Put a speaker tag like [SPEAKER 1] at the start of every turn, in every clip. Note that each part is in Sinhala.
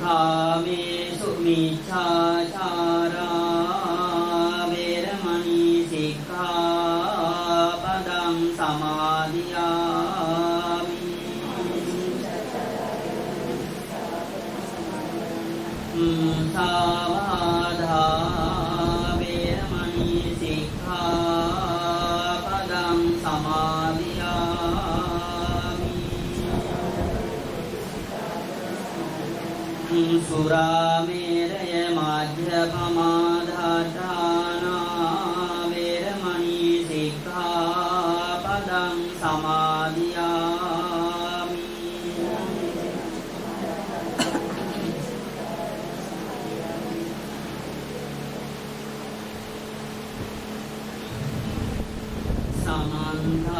[SPEAKER 1] කාමේසු මිච්ඡාචාරා වේරමණී සික්ඛාපදං සමාදියාමි. සාවාධා වේරමණී සික්ඛාපදං සමාදියාමි. සුරාමේරය මජ්ජපමාදාඨානා වේරමණී සික්ඛාපදං සමාදියාමි.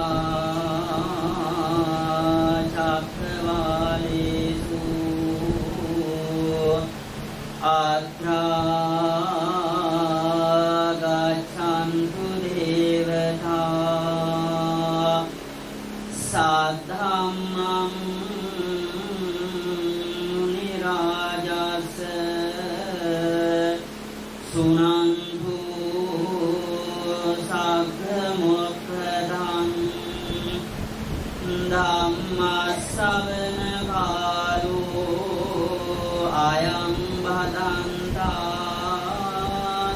[SPEAKER 1] සමන්තා චක්කවාලේසු අත්‍රා ගච්ඡන්තු දේවතා සද්ධම්මං නිරාජස් සුනන්තු සග්ග මොක්ඛදං ධම්මස්සවන කාලෝ අයං භදන්තා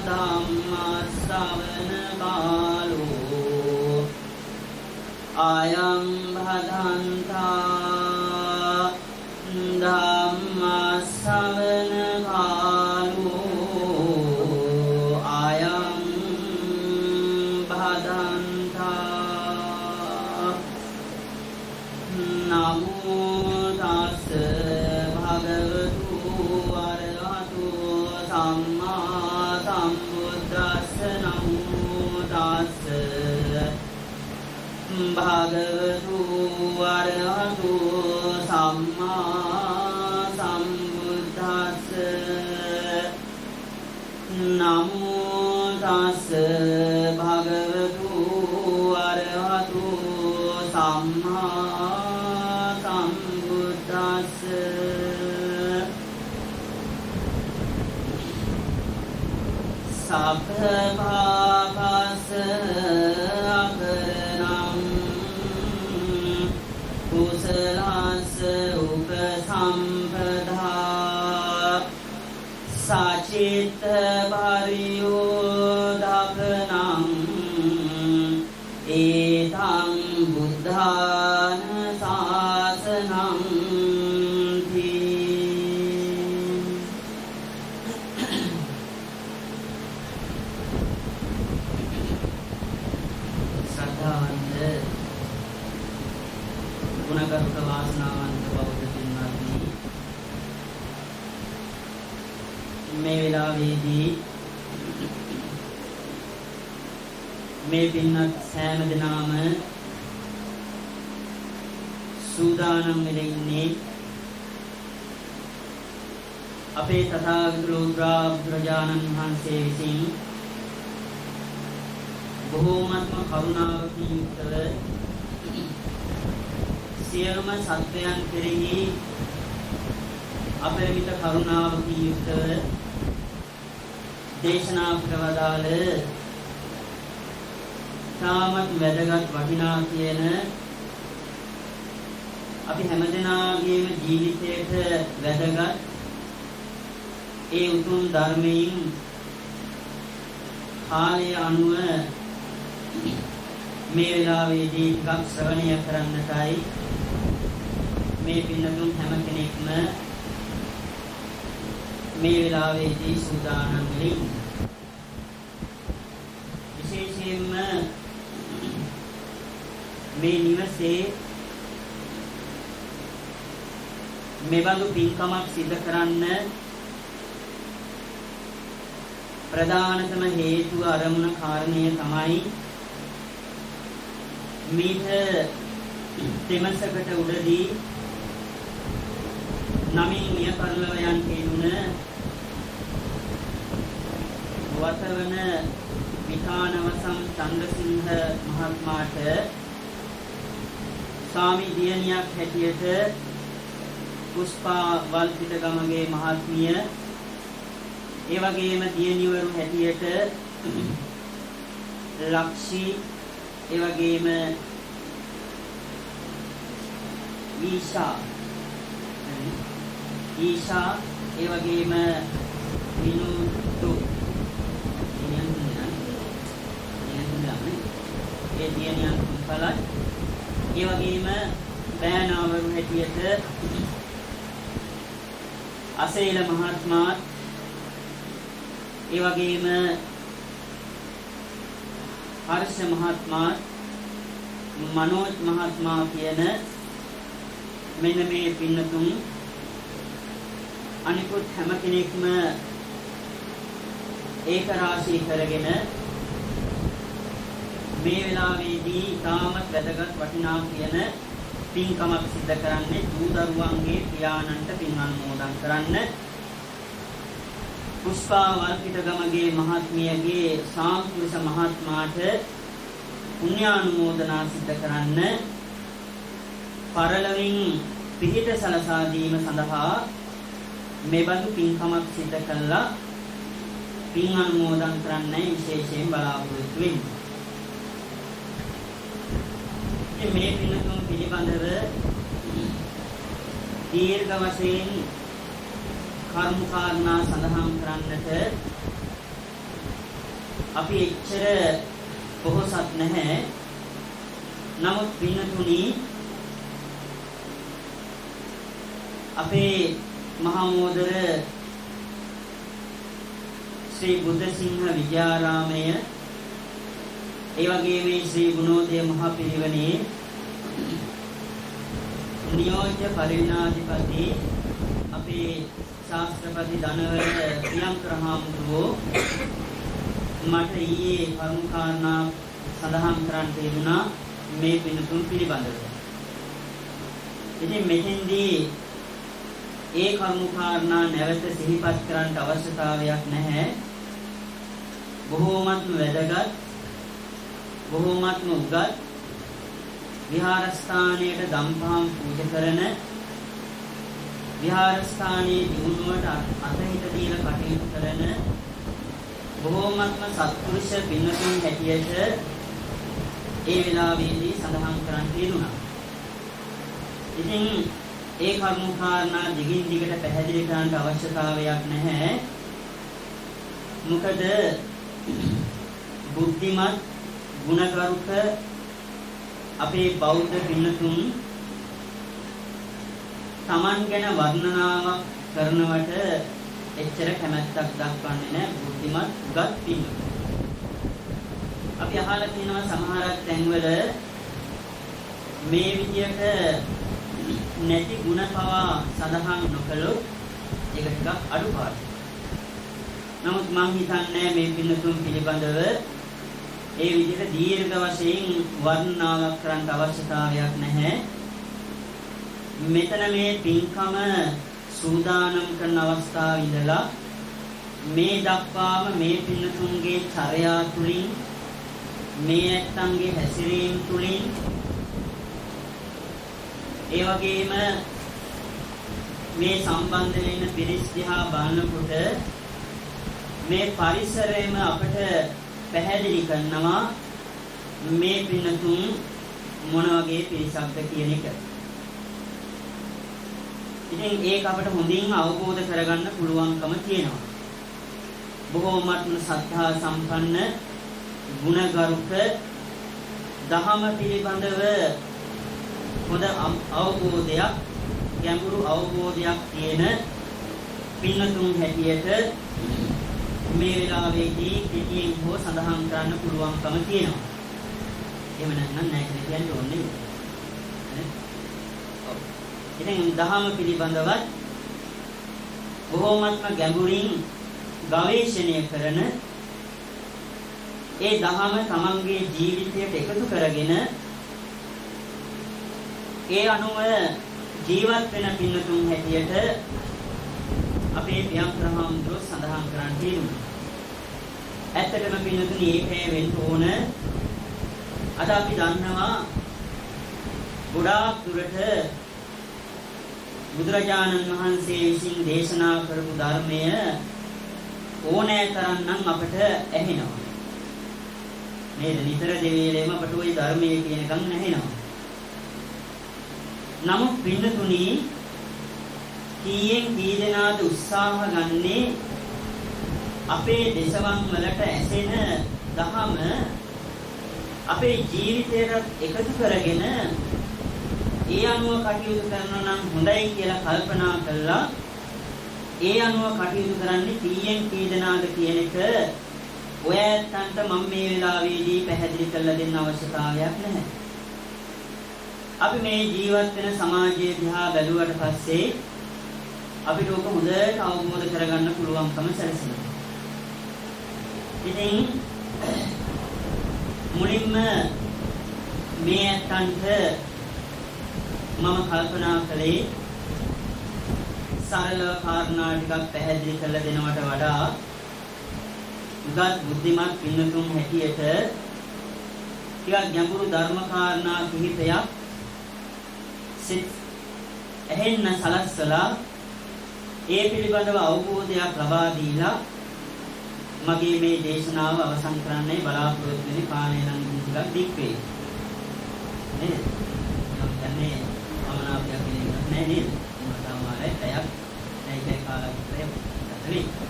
[SPEAKER 1] ධම්මස්සවන කාලෝ අයං භදන්තා ධම්මස්සවන කාලෝ අයං භදන්තා. නමෝ තස්ස භගවතු වරහතු සම්මා සම්බුද්දස්ස. නමෝ තස්ස භගවතු වරහතු සම්මා සම්බුද්දස්ස. නමෝ තස්ස භගවතු වරහතු සම්මා සම්බුද්දස්ස. සබ්බ පාපස්ස අකරණං කුසලස්ස උපසම්පදා සචිත්ත පරියෝදපනං ඒතං බුද්ධාන ශාසනං ගුණගරුක වාසනාවන්ත බෞද්ධ පින්වත්නි, මේ වෙලාවේදී මේ පින්වත් සෑම දෙනාම සූදානම් වෙලා ඉන්නේ අපේ තථාගත බුදුරජාණන් වහන්සේ විසින් බොහෝමත්ම කරුණාවකින් යුක්තව සියලුම සත්වයන් කෙරෙහි අපරිමිත කරුණාවකින් යුක්තව දේශනා ප්‍රවදාල තාමත් වැදගත් වටිනා කියන අපි හැමදෙනාගේම ජීවිතයට වැදගත් ඒ උතුම් ධර්මයෙන් කාලය අනුව මේ වෙලාවේදී ටිකක් ශ්‍රවණය කරන්නටයි මේ පින්නතුන් හැම කෙනෙක්ම මේ වෙලාවේදී සූදානම් වෙන්නේ. විශේෂයෙන්ම මේ නිවසේ මෙබඳු පින්කමක් සිදු කරන්න ප්‍රධානතම හේතුව අරමුණ කාරණය තමයි මීට තෙමසකට උඩදී නමින් මිය පරලොව යන් කියනුන වතවන විතානවසම් චන්ද්‍රසිංහ මහත්මයාට ස්වාමි දියණියක් හැටියට පුෂ්පා වල්පිටගමගේ මහත්මිය ඒ වගේම දියණිවරු හැටියට ලක්ෂී ඒ වගේම ඊෂා ඒ වගේම විනුතු ඒ දියණියන් තුන්පලයි ඒ වගේම බෑනාවරු හැටියට අසේල මහත්මයා ඒ වගේම හර්ෂ මහත්මයා මනෝජ් මහත්මයා කියන මෙන්න මේ පින්නතුන් අනිකුත් හැම කෙනෙක්ම ඒක රාශී කරගෙන මේ වෙලාවේදී තාමත් වැදගත් වටිනා කියන පින්කමක් සිදු කරන්නේ දූ දරුවන්ගේ පියාණන්ට පින් අනුමෝදන් කරන්න පුෂ්පා වල්පිටගමගේ මහත්මියගේ සාම්පුරුෂ මහත්මයාට පුණ්‍යානුමෝදනා සිදු කරන්න පරලොවින් පිහිට සලසා දීම සඳහා මෙබඳු පින්කමක් සිදු කළා පින් අනුමෝදන් කරන්නයි විශේෂයෙන් බලාපොරොත්තු වෙන්නේ. මේ පින්තුන් පිළිබඳව දීර්ඝ වශයෙන් කර්ම කාරණා සඳහන් කරන්නට අපි එච්චර පොහොසත් නැහැ. නමුත් පින්තුනි අපේ මහමෝදර ශ්‍රී බුද්ධසිංහ විද්‍යාරාමය ඒ වගේම ශ්‍රී ගුණෝදය මහ පිරිවෙනේ නියෝජ්‍ය පරිණාධිපති අපේ ශාස්ත්‍රපති ධනවර ප්‍රියංකර හාමුදුරුවෝ මට ඊයේ කරුණු කාරණා සඳහන් කරන්න තිබුණා මේ පින්තුන් පිළිබඳව. ඉතින් මෙතෙන්දී ඒ කරුණු කාරණා නැවත සිහිපත් කරන්න අවශ්‍යතාවයක් නැහැ. බොහෝමත්ම වැදගත් බොහෝමත්ම උගත් විහාරස්ථානයේ දම්පහම් පූජා කරන විහාරස්ථානයේ දිනුවට අතහිත දීලා කටයුතු කරන බොහෝමත්ම සත්පුරුෂ පින්වතුන් හැටියට ඒ වෙලාවේදී සඳහන් කරන් තියුණා. ඉතින් ඒ කර්ම කාරණා දිගින් දිගට පැහැදිලි කරන්න අවශ්‍යතාවයක් නැහැ. මොකද බුද්ධිමත් ගුණගරුක අපේ බෞද්ධ පින්තුන් Taman ගැන වර්ණනාවක් කරනවට එච්චර කැමැත්තක් දක්වන්නේ නැහැ බුද්ධිමත් උගත් පින්තුන්. අපි අහලා තියෙනවා සමහරක් තැන්වල මේ විදියට නැති ಗುಣ පවා සඳහන් නොකළොත් ඒක ටිකක් අඩුපාඩුයි. නමුත් මම හිතන්නේ මේ පින්තුන් පිළිබඳව ඒ විදිහට දීර්ඝ වශයෙන් වර්ණනාවක් කරන්න අවශ්‍යතාවයක් නැහැ. මෙතන මේ පින්කම සූදානම් කරන අවස්ථාවේ ඉඳලා මේ දක්වාම මේ පින්තුන්ගේ චර්යා තුලින් මේ ඇත්තන්ගේ හැසිරීම තුලින් ඒ වගේම මේ සම්බන්ධ වෙන පිරිස් දිහා බලනකොට මේ පරිසරයම අපට පැහැදිලි කරනවා මේ පින්තුන් මොන වගේ පිරිසක්ද කියන එක. ඉතින් ඒක අපට හොඳින් අවබෝධ කරගන්න පුළුවන්කම තියෙනවා. බොහෝමත්ම සත්‍තා සම්පන්න ගුණගරුක දහම පිළිබඳව හොඳ අවබෝධයක් ගැඹුරු අවබෝධයක් තියෙන පින්තුන් හැටියට මේ වෙලාවේදී පිටියෙන් හෝ සඳහන් කරන්න පුළුවන්කම තියෙනවා. එහෙම නැත්නම් නැහැ කියලා කියන්න ඕනේ. ඉතින් දහම පිළිබඳවත් බොහෝමත්ම ගැඹුරින් ගවේෂණය කරන ඒ දහම තමන්ගේ ජීවිතයට එකතු කරගෙන ඒ අනුව ජීවත් වෙන පින්තුන් හැටියට අපේ ව්‍යාකරණවල සඳහන් කරන් තියෙනවා. ඇත්තටම පින්තුනි ඒකේ වෙන්න ඕන. අද අපි දන්නවා ගොඩාක් දුරට බුදුරජාණන් වහන්සේ විසින් දේශනා කරපු ධර්මය ඕනෑ තරම්නම් අපට ඇහෙනවා. නේද? නිතර දෙවියලෙම අපට ওই ධර්මයේ කියනකම් ඇහෙනවා. නමුත් පින්නතුණි කීයෙන් කී දෙනාද උත්සාහ ගන්නේ අපේ දේශවන් වලට ඇසෙන දහම අපේ ජීවිතයට එකතු කරගෙන ඒ අනුව කටයුතු කරනවා නම් හොඳයි කියලා කල්පනා කළා. ඒ අනුව කටයුතු කරන්නේ කීයෙන් කී දෙනාද කියන එක ඔය ඇත්තන්ට මම මේ වෙලාවේදී පැහැදිලි කරලා දෙන්න අවශ්‍යතාවයක් නැහැ. අපි මේ ජීවත් වෙන සමාජයේ දිහා බැලුවට පස්සේ අපිට ඕක හොඳට අවබෝධ කරගන්න පුළුවන්කම සැලසෙනවා. ඉතින් මුලින්ම මේ ඇත්තන්ට මම කල්පනා කළේ සරල කාරණා ටිකක් පැහැදිලි කරලා දෙනවට වඩා උගත් බුද්ධිමත් පින්නතුන් හැටියට ටිකක් ගැඹුරු ධර්ම කාරණා කිහිපයක් සිත් ඇහෙන්න සලස්සලා ඒ පිළිබඳව අවබෝධයක් ලබා දීලා මගේ මේ දේශනාව අවසන් කරන්නයි බලාපොරොත්තු වෙන්නේ. කාලය නම් ටිකක් දික් වේ. නේද? යන්නේ අමනාපයක් නෙවෙයි නේද? මතමාරයි පැයක් නැයි කාලයක් විතර.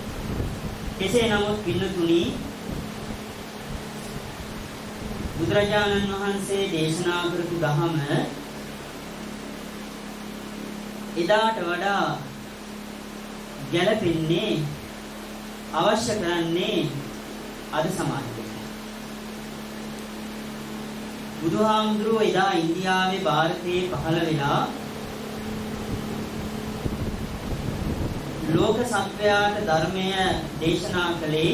[SPEAKER 1] කෙසේ නමුත් පින්නතුණි බුදුරජාණන් වහන්සේ දේශනා කරපු ධහම එදාට වඩා ගැළපෙන්නේ අවශ්‍ය කරන්නේ අද සමාජයට. බුදුහාමුදුරුවෝ එදා ඉන්දියාවේ ಭಾರತයේ පහළ වෙලා ලෝක සත්වයාට ධර්මය දේශනා කළේ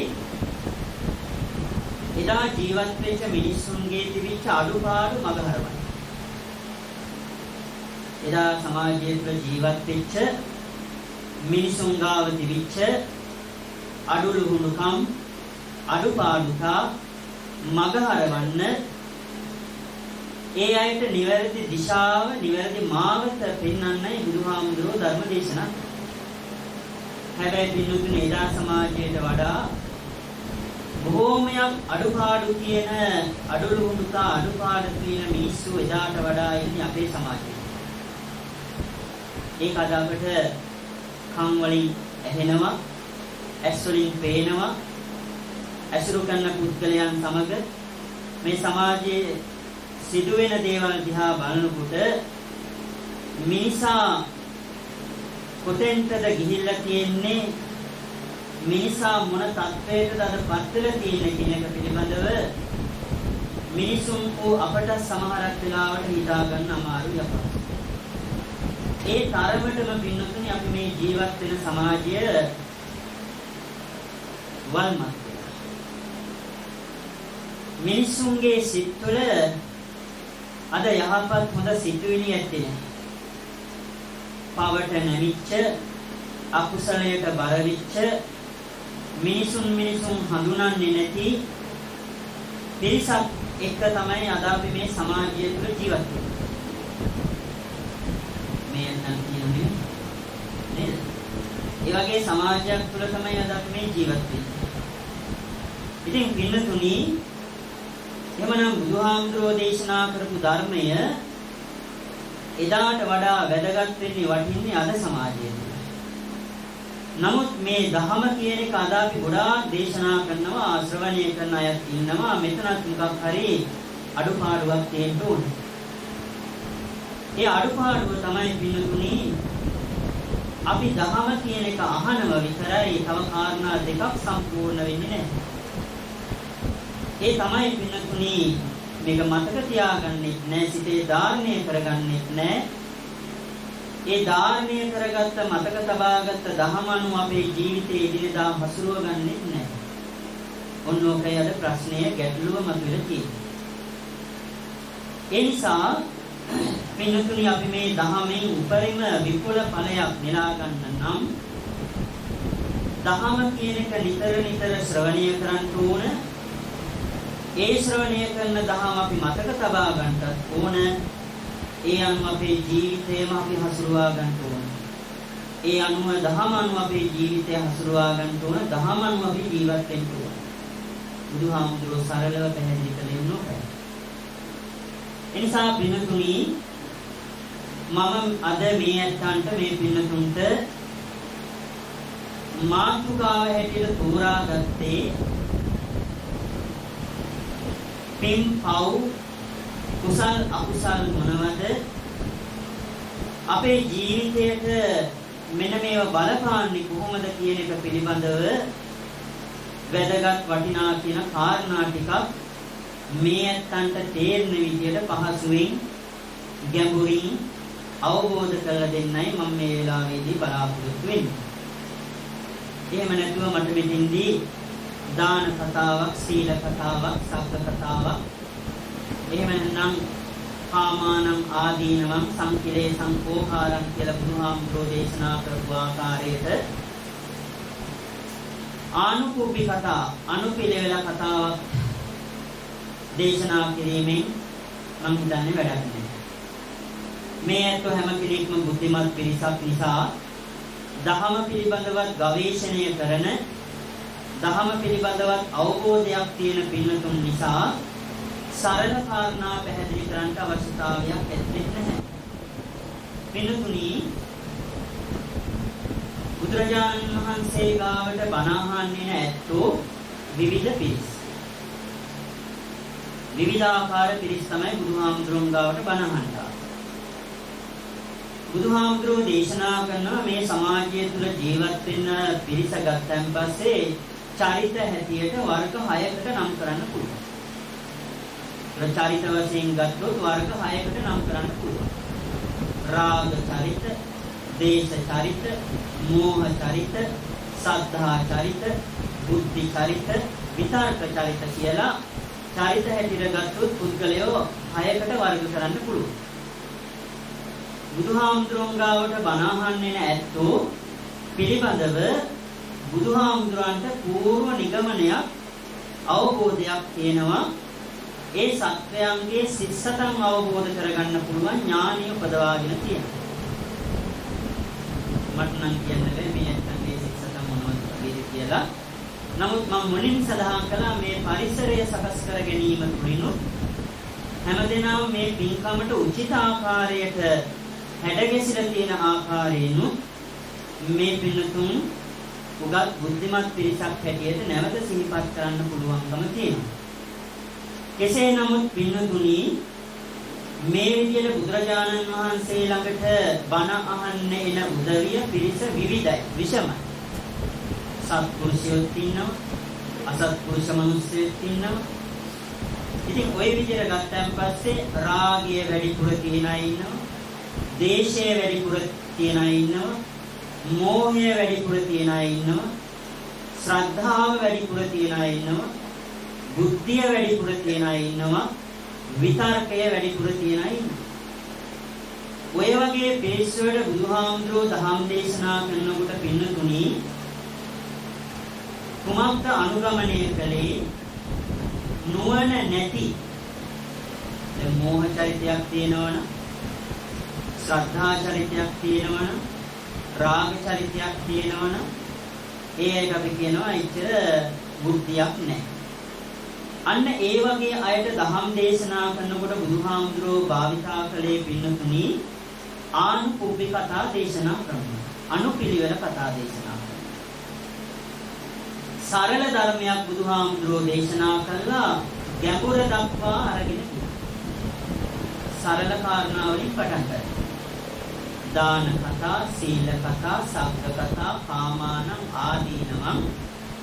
[SPEAKER 1] එදා ජීවත් වෙච්ච මිනිස්සුන්ගේ තිබිච්ච අඩුපාඩු මගහරවන්න. එදා සමාජයේ තුළ ජීවත් වෙච්ච මිනිසුන් ගාව තිබිච්ච අඩුලුහුණුකම් අඩුපාඩුතා මගහරවන්න ඒ අයට නිවැරදි දිශාව නිවැරදි මාවත පෙන්වන්නයි බුදුහාමුදුරුවෝ ධර්ම දේශනා. හැබැයි පින්නතුනේ එදා සමාජයට වඩා බොහෝමයක් අඩුපාඩු කියන අඩුලුහුණුතා අඩුපාඩු කියන මිනිස්සු එදාට වඩා ඉන්නේ අපේ සමාජයේ. ඒක අද අපිට කන් වලින් ඇහෙනවා, ඇස් වලින් පේනවා, ඇසුරු කරන පුද්ගලයන් සමග මේ සමාජයේ සිදුවෙන දේවල් දිහා බලනකොට මිනිසා කොතෙන්ටද ගිහිල්ලා තියෙන්නේ, මිනිසා මොන තත්ත්වයකටද අදපත් වෙලා තියෙන්නේ කියන එක පිළිබඳව මිනිසුන් අපට සමහරක් වෙලාවට හිතා ගන්න අමාරුයි අපට. ඒ තරමටම පින්නතුනේ අපි මේ ජීවත් වෙන සමාජය වල්මත් මිනිසුන්ගේ සිත්වල අද යහපත් හොඳ සිතුවිලි ඇත්තේ නැහැ. පවට නැමිච්ච අකුසලයට බර වෙච්ච මිනිසුන් හඳුනන්නේ නැති පිරිසක් එක්ක තමයි අද අපි මේ සමාජය තුළ ජීවත් වෙන්නේ. මේ නම් කියන්නේ නේද? ඒ වගේ සමාජයක් තුළ තමයි අද අපි මේ ජීවත් වෙන්නේ. ඉතින් පින්නතුණි එහෙමනම් බුදුහාමුදුරෝ දේශනා කරපු ධර්මය එදාට වඩා වැදගත් වෙන්නේ වටින්නේ අද සමාජයේ. නමුත් මේ ධහම කියන එක අද අපි ගොඩාක් දේශනා කරනවා, ශ්‍රවණය කරන අයත් ඉන්නවා. මෙතනත් මොකක් හරි අඩුපාඩුවක් තියෙන්න ඕනේ. ඒ අඩුපාඩුව තමයි පින්නතුණි අපි ධහම කියන එක අහනව විතරයි, තව කාරණා දෙකක් සම්පූර්ණ වෙන්නේ නැහැ. ඒ තමයි පින්නතුණි මේක මතක තියාගන්නෙත් නැහැ, සිතේ ධාරණය කරගන්නෙත් නැහැ. ඒ ධාරණය කරගත්ත මතක තබාගත්ත ධහම අනුව අපේ ජීවිතයේ ඉදිරියදා හසුරුව ගන්නෙත් නැහැ. ඔන්න ඔකයි අද ප්‍රශ්නය ගැටලුව මතුවෙලා තියෙන්නේ. ඒ නිසා පින්නතුණි අපි මේ ධහමෙන් උපරිම විපුල ඵලයක් නෙලා ගන්න නම් ධහම කියන එක නිතර ශ්‍රවණය කරන්න ඕන. ඒ ශ්‍රවණය කරන දහම අපි මතක තබා ගන්නත් ඕන. ඒ අනුව අපේ ජීවිතේම අපි හසුරුවා ගන්න ඕන. ඒ අනුව දහම අනුව අපේ ජීවිතය හසුරුවා ගන්න ඕන. දහම අනුව අපි ජීවත් වෙන්න ඕන. බුදුහාමුදුරුවෝ සරලව පැහැදිලි කළේ මොකක්ද? එනිසා පින්තුනි මම අද මේ ඇත්තන්ට මේ පින්තුන්ට මාතෘකාව හැටියට තෝරාගත්තේ පින් පව් කුසල් අකුසල් මොනවද අපේ ජීවිතයට මෙන්න මේවා බලපාන්නේ කොහොමද කියන එක පිළිබඳව වැදගත් වටිනා කියන කාරණා ටිකක් මේ ඇත්තන්ට තේරෙන විදිහට පහසුවෙන් ගැඹුරින් අවබෝධ කරලා දෙන්නයි මම මේ වෙලාවේදී බලාපොරොත්තු වෙන්නේ. එහෙම නැතුව මට මෙතෙන්දී දාන කතාවක්, සීල කතාවක්, සබ්බ කතාවක් එහෙම නැත්නම් කාමානං ආදීනවං සංකිලේසං කෝහාරං කියලා බුදුහාමුදුරෝ දේශනා කරපු ආකාරයට ආනුකූපී කතා, අනුපිළිවෙල කතාවක් දේශනා කිරීමෙන් මම හිතන්නේ වැඩක් නෑ. මේ අත හැම කෙනෙක්ම බුද්ධිමත් පිරිසක් නිසා දහම පිළිබඳවත් ගවේෂණය කරන, දහම පිළිබඳවත් අවබෝධයක් තියෙන පින්තුන් නිසා සරල කාරණා පැහැදිලි කරන්න අවශ්‍යතාවයක් ඇත්තේ නැහැ. පින්තුනි බුදුරජාණන් වහන්සේ ගාවට බණ අහන්නේ නැත්තෝ විවිධ පිරිස්. විවිධාකාර පිරිස් තමයි බුදුහාමුදුරුන් ගාවට බණ අහන්නේ. බුදුහාමුදුරුවෝ දේශනා කරනවා මේ සමාජය තුළ ජීවත් වෙන පිරිස ගත්තන් පස්සේ චරිත හැටියට වර්ග 6කට නම් කරන්න පුළුවන්. චරිත වශයෙන් ගත්තොත් වර්ග 6කට නම් කරන්න පුළුවන්. රාග චරිත, දේශ චරිත, මෝහ චරිත, සද්ධා චරිත, බුද්ධි චරිත, විතර්ක චරිත කියලා චරිත හැටියට ගත්තොත් පුද්ගලයෝ 6කට වර්ග කරන්න පුළුවන්. බුදුහාමුදුරන් ගාවට බණ අහන්නේ නැත්තෝ පිළිබඳව බුදුහාමුදුරන්ට පූර්ව නිගමනයක් අවබෝධයක් තියෙනවා. ඒ සත්‍යයන්ගේ සිත්සතන් අවබෝධ කරගන්න පුළුවන් ඥානිය උපදවාගෙන තියෙනවා. මට නම් කියන්න බැහැ මේ ඇත්තන්ගේ සිත්සතන් මොනවද කියලා. නමුත් මම මුලින් සඳහන් කළා මේ පරිසරය සකස් කර ගැනීම තුළින් හැමදෙනාම මේ පින්කමට උචිත ආකාරයට හැඩගැසිලා තියෙන ආකාරයෙන් මේ පින්තුන් උගත් බුද්ධිමත් පිරිසක් හැටියට නැවත සිහිපත් කරන්න පුළුවන්කම තියෙනවා. කෙසේ නමුත් පින්තුනි මේ විදිහට බුදුරජාණන් වහන්සේ ළඟට බණ අහන්න එන උදවිය පිරිස විවිධයි, විෂමයි. සත්පුරුෂයෝත් ඉන්නවා, අසත්පුරුෂ මිනිස්සුත් ඉන්නවා. ඉතින් ওই විදිහට ගත්තන් පස්සේ රාගය වැඩිපුර තියන අය ඉන්නවා. දේශය වැඩිපුර තියන අය ඉන්නවා, මෝහය වැඩිපුර තියන අය ඉන්නවා, ශ්‍රද්ධාව වැඩිපුර තියන අය ඉන්නවා, බුද්ධිය වැඩිපුර තියන අය ඉන්නවා, විතර්කය වැඩිපුර තියන අය ඉන්නවා. ඔය වගේ පිරිස් වල බුදුහාමුදුරෝ දහම් දේශනා කරනකොට පින්නතුණි කුමක්ද අනුගමනය කළේ? නුවණ නැති දැන් මෝහ චරිතයක් තියෙනවනේ, ශ්‍රද්ධා චරිතයක් තියෙනවනම්, රාග චරිතයක් තියෙනවනම් ඒ අයට අපි කියනවා ඉතර බුද්ධියක් නැහැ. අන්න ඒ වගේ අයට දහම් දේශනා කරනකොට බුදුහාමුදුරුවෝ භාවිතා කළේ පින්නතුණි ආනුකූපී කතා දේශනා කරනවා. අනුපිළිවෙල කතා දේශනා කරනවා. සරල ධර්මයක් බුදුහාමුදුරුවෝ දේශනා කළා ගැඹුර දක්වා අරගෙන සරල කාරණා වලින් පටන් ගන්නවා. දාන කතා, සීල කතා, සබ්බ කතා, කාමානං ආදීනවං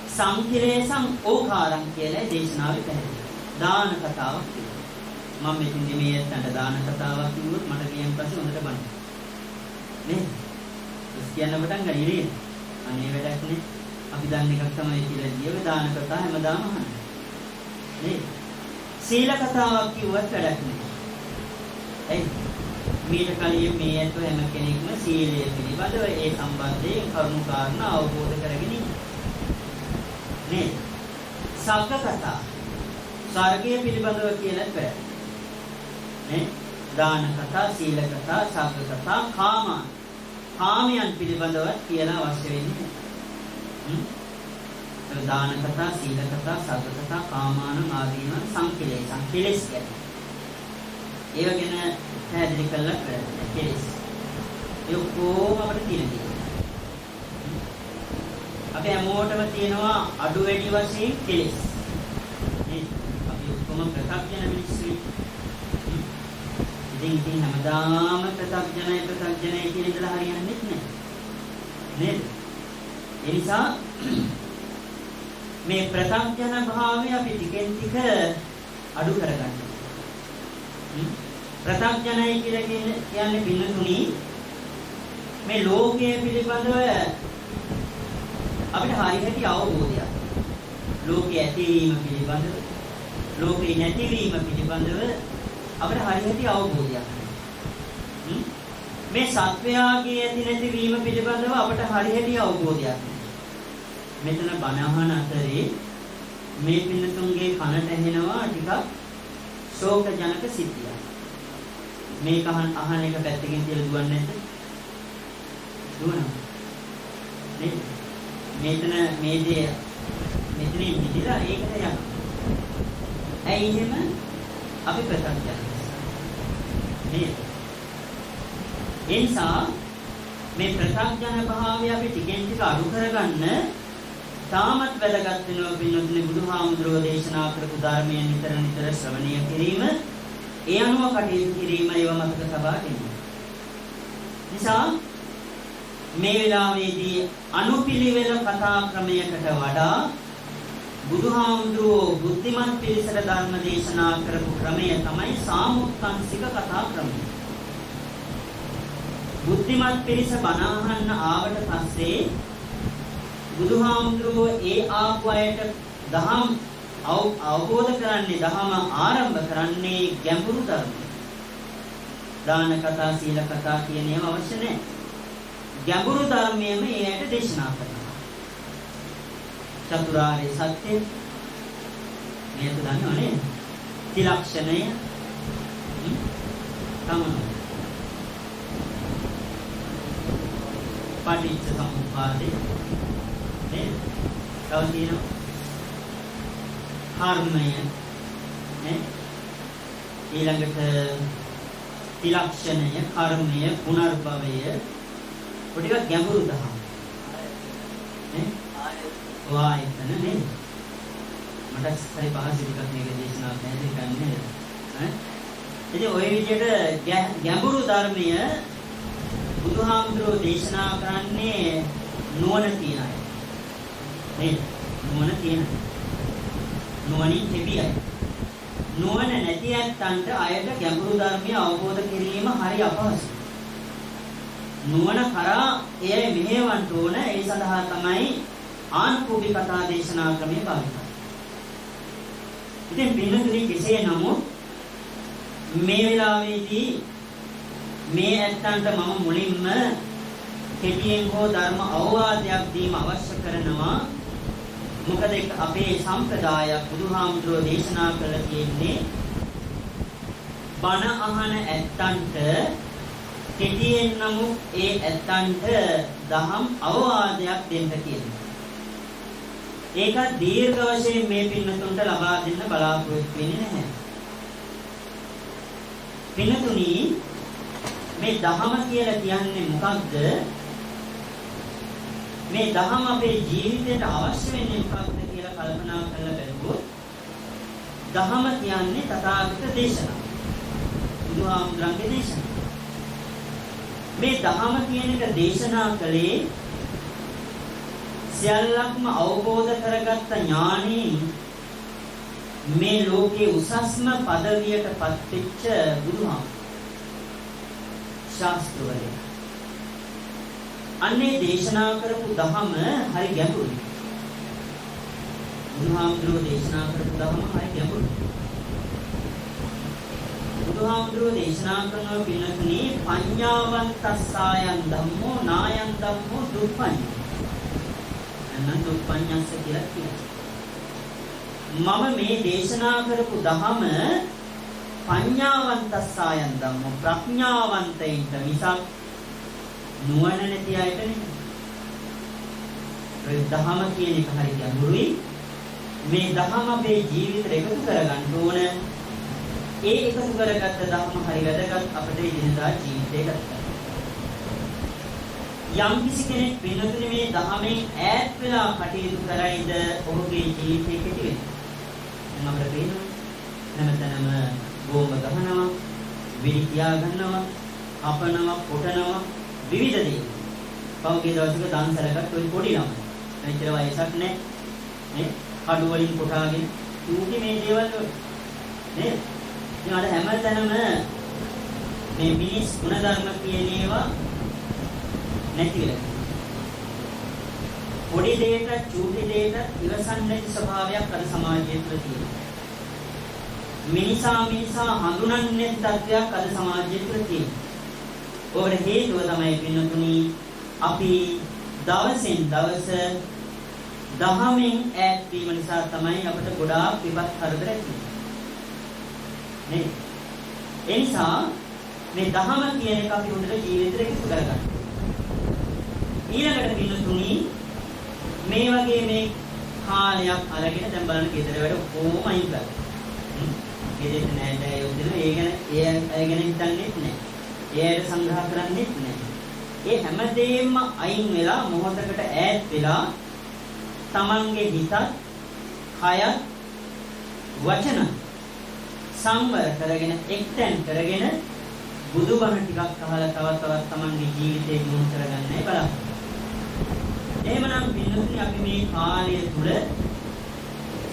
[SPEAKER 1] සංකිලේසං ඕකාරං කියලා දේශනාවේ පැහැදිලි. දාන කතාවක් කියනවා. මම මෙතනදී මේ ඇත්තන්ට දාන කතාවක් කිව්වොත් මට කියන පස්සේ හොඳට බලන්න. නේද? කියන්න පටන් ගන්නේ නේද? අනේ වැඩක් නේ. අපි දන්න එකක් තමයි කියලා කියව දාන කතා හැමදාම අහන්නේ. නේද? සීල කතාවක් කිව්වත් වැඩක් නෑ. එයි මීට කලින් මේ ඇත්ත හැම කෙනෙක්ම සීලය පිළිබඳව ඒ සම්බන්ධයෙන් කරුණු කාරණා අවබෝධ කරගෙන ඉන්නේ. නේද? සග්ග කතා ස්වර්ගය පිළිබඳව කියලා බෑ. නේ? දාන කතා, සීල කතා, සග්ග කතා, කාම කාමයන් පිළිබඳව කියලා අවශ්‍ය වෙන්නේ. දාන කතා, සීල කතා, සග්ග කතා, කාමාන ආදීන සංකලේශ කෙලෙස් කියන්නේ. ඒව ගැන පැහැදිලි කරලා කරන්නේ කෙලෙස්. ඒ කොහොම අපිට තියෙන්නේ. අපි හැමෝටම තියෙනවා අඩු වැඩි වශයෙන් කෙලෙස්. අපි ඔක්කොම ප්‍රත්‍යඥ මිනිස්සුයි. ඉතින් හැමදාම ප්‍රත්‍යඥයි කියන ඉඳලා හරියන්නේ නැහැ. නේද? ඒ නිසා මේ ප්‍රත්‍යඥ භාවය අපි ටිකෙන් ටික අඩු කරගන්න. ප්‍රත්‍යඥයි කියලා කියන්නේ පින්නතුණි මේ ලෝකයේ පිළිබඳව අපිට හරියට අවබෝධයක්. ලෝකයේ ඇතිවීම පිළිබඳව, ලෝකේ නැතිවීම පිළිබඳව අපිට හරියට අවබෝධයක්. මේ සත්වයාගේ ඇති නැතිවීම පිළිබඳව අපිට හරියට අවබෝධයක්. මෙතන බණ අහන අතරේ මේ පින්නතුන්ගේ කනට ඇහෙනවා ටිකක් ශෝක ජනක සිද්ධියක්. මේක අහන එක පැත්තකින් තියලා දුවන්නේ නැද්ද? දුවනවා. නේද? මෙතනින් මිදලා ඒකට යනවා. ඇයි එහෙම? අපි ප්‍රත්‍යක්ෂ නේද? ඒ නිසා මේ ප්‍රත්‍යක්ෂ භාවය අපි ටිකෙන් ටික අඩු කරගන්න තාමත් වැදගත් වෙනවා පින්නතුනි බුදුහාමුදුරුවෝ දේශනා කරපු ධර්මය නිතර ශ්‍රවණය කිරීම, ඒ අනුව කටයුතු කිරීම ඒව මතක තබා ගැනීම. නිසා මේ වෙලාවේදී අනුපිළිවෙල කතා ක්‍රමයකට වඩා බුදුහාමුදුරුවෝ බුද්ධිමත් පිරිසට ධර්ම දේශනා කරපු ක්‍රමය තමයි සාමුක්ඛංශික කතා ක්‍රමය. බුද්ධිමත් පිරිස බණ අහන්න ආවට පස්සේ බුදුහාමුදුරුවෝ ඒ ආපු අයට දහම් අවබෝධ කරන්නේ, දහම ආරම්භ කරන්නේ ගැඹුරු ධර්ම. දාන කතා, සීල කතා කියන ඒවා අවශ්‍ය නැහැ. ගැඹුරු ධර්මයේම ඒයට දේශනා කරනවා. චතුරාර්ය සත්‍ය මේක දන්නවනේ. ත්‍රිලක්ෂණය තමයි. පටිච්ච සමුප්පාදේ නේ? තව තියෙනවා කර්මය නේ? ඊළඟට ත්‍රිලක්ෂණය, කර්මය, පුනර්භවය ටිකක් ගැඹුරු දහම් නේ? ආයතන නේ? මට හරි පහසු ටිකක් මේක දේශනා පැහැදිලි කරන්නේ ඈ. ඉතින් ওই විදිහට ගැඹුරු ධර්මය බුදුහාමුදුරුවෝ දේශනා කරන්නේ නුවණ තියන අය. නේද? නුවණ තියන. නුවණින් තිබිය අය. නුවණ නැති ඇත්තන්ට අයට ගැඹුරු ධර්මය අවබෝධ කිරීම හරි අපහසුයි. නුවණ කරා එය මෙහෙවන්න ඕන. ඒ සඳහා තමයි ආනුභූති කතා දේශනා ක්‍රමය පාවිච්චි කරන්නේ. ඉතින් පින්නතුනි කෙසේ නමුත් මේ වෙලාවේදී මේ ඇත්තන්ට මම මුලින්ම කෙටියෙන් හෝ ධර්ම අවවාදයක් දීම අවශ්‍ය කරනවා. මොකද අපේ සම්ප්‍රදායක් බුදුහාමුදුරුවෝ දේශනා කළ තියෙන්නේ බණ අහන ඇත්තන්ට කෙටියෙන් නමුත් ඒ ඇත්තන්ට දහම් අවවාදයක් දෙන්න කියනවා. ඒක දීර්ඝ වශයෙන් මේ පින්නතුන්ට ලබා දෙන්න බලාපොරොත්තු වෙන්නේ නැහැ. පින්නතුනි මේ දහම කියලා කියන්නේ මොකක්ද? මේ දහම අපේ ජීවිතයට අවශ්‍ය වෙන්නේ මොකක්ද කියලා කල්පනා කරලා බලුවොත් දහම කියන්නේ තථාගත දේශනා. බුදුහාමුදුරන්ගේ දේශනා. මේ දහම කියන එක දේශනා කළේ සියල්ලක්ම අවබෝධ කරගත්ත ඥානීන් මේ ලෝකේ උසස්ම පදවියට පත්වෙච්ච බුදුහාමුදුරුවෝ ශාස්ත්‍රවලේ අන්නේ දේශනා කරපු දහම හරි ගැඹුරුයි. බුදුහාමුදුරුවෝ දේශනා කරපු දහම හරි ගැඹුරුයි. බුදුහාමුදුරුවෝ දේශනා කරන පිළිතුරේ පඤ්ඤාවන්තස්සායන් ධම්මෝ නායන් ධම්මෝ දුප්පඤ්ඤ. එන්න දුප්පඤ්ඤස්ස කියලා කියනවා. මම මේ දේශනා කරපු දහම පඤ්ඤාවන්තස්සායන් ධම්මෝ ප්‍රඥාවන්තයින්ට මිසක් නුවණ නැති අයට නෙමෙයි. ඒ දහම කියන එක හරි ගැඹුරුයි. මේ දහම අපේ ජීවිතේට එකතු කරගන්න ඕන. ඒ එකතු කරගත්ත දහම හරි වැදගත් අපේ දිනදා ජීවිතේකට. යම් කිසි කෙනෙක් වෙනතුනේ මේ දහමෙන් ඈත් වෙලා කටයුතු කරයිද ඔහුගේ ජීවිතේ කෙටි වෙනවා. අපිට පේනවා හැමතැනම බෝම්බ ගහනවා, වෙඩි තියා ගන්නවා, කපනවා, කොටනවා විවිධ දේ. පහුගිය දවසක දන්සලකට ඔය පොඩි ළමයි. මෙච්චර වයසක් නැහැ. නේ? කඩු වලින් කොටාගෙන ඌගේ මේ දේවල් වල නේද? ඉතින් අර හැමතැනම මේ මිනිස් ගුණධර්ම කියන ඒවා නැති වෙලා. පොඩි දෙයකට චූටි දෙයකට ඉවසන්නේ නැති ස්වභාවයක් අද සමාජයේ තුල තියෙනවා. මිනිසා හඳුනන්නේ තත්ත්වයක් අද සමාජයේ තුල තියෙනවා. ඔබට හේතුව තමයි පින්නතුනි අපි දවසින් දවස දහමෙන් ඈත් වීම නිසා තමයි අපිට ගොඩාක් විපත් කරදර ඇති වෙන්නේ. නේ? ඒ නිසා මේ දහම කියන එක අපි හොඳට ජීවිතේට එකතු කරගන්න. ඊළඟට පින්නතුනි මේ වගේ මේ කාලයක් අරගෙන දැන් බලන්න ගෙදර වැඩ කොහොම අයින් කරලා. ගෙදර නෑ යොදන ඒ ගැන හිතන්නේ නැහැ. ඒයට සංග්‍රහ කරන්නේ නැහැ. ඒ හැමදේම අයින් වෙලා මොහොතකට ඈත් වෙලා තමන්ගේ හිතත්, කයත්, වචන සංවර කරගෙන එක්තෙන් කරගෙන බුදුබණ ටිකක් අහලා තවත් තමන්ගේ ජීවිතේ දියුණු කරගන්නයි බලාපොරොත්තු. එහෙමනම් පින්නතුනි අපි මේ කාලය තුල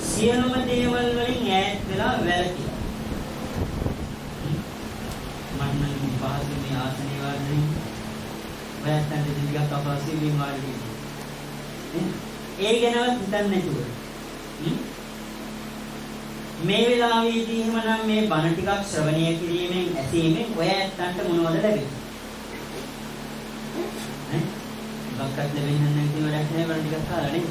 [SPEAKER 1] සියලුම දේවල් වලින් ඈත් වෙලා වැළකීලා. මන්න පහසු මේ ආසනේ වලින් වැයත්තන් දෙවියක් අපහසු වීම වලින්. ඒ ගැනවත් හිතන්නේ නැතුව. මේ වෙලාවේදී එහෙමනම් මේ බණ ටිකක් ශ්‍රවණය කිරීමෙන් ඇසීමෙන් ඔය ඇත්තන්ට මොනවද ලැබෙන්නේ? බක්කත් ලැබෙන්නේ නැහැ කියන වැඩක් නෑ බණ ටිකක් අහලා නේ.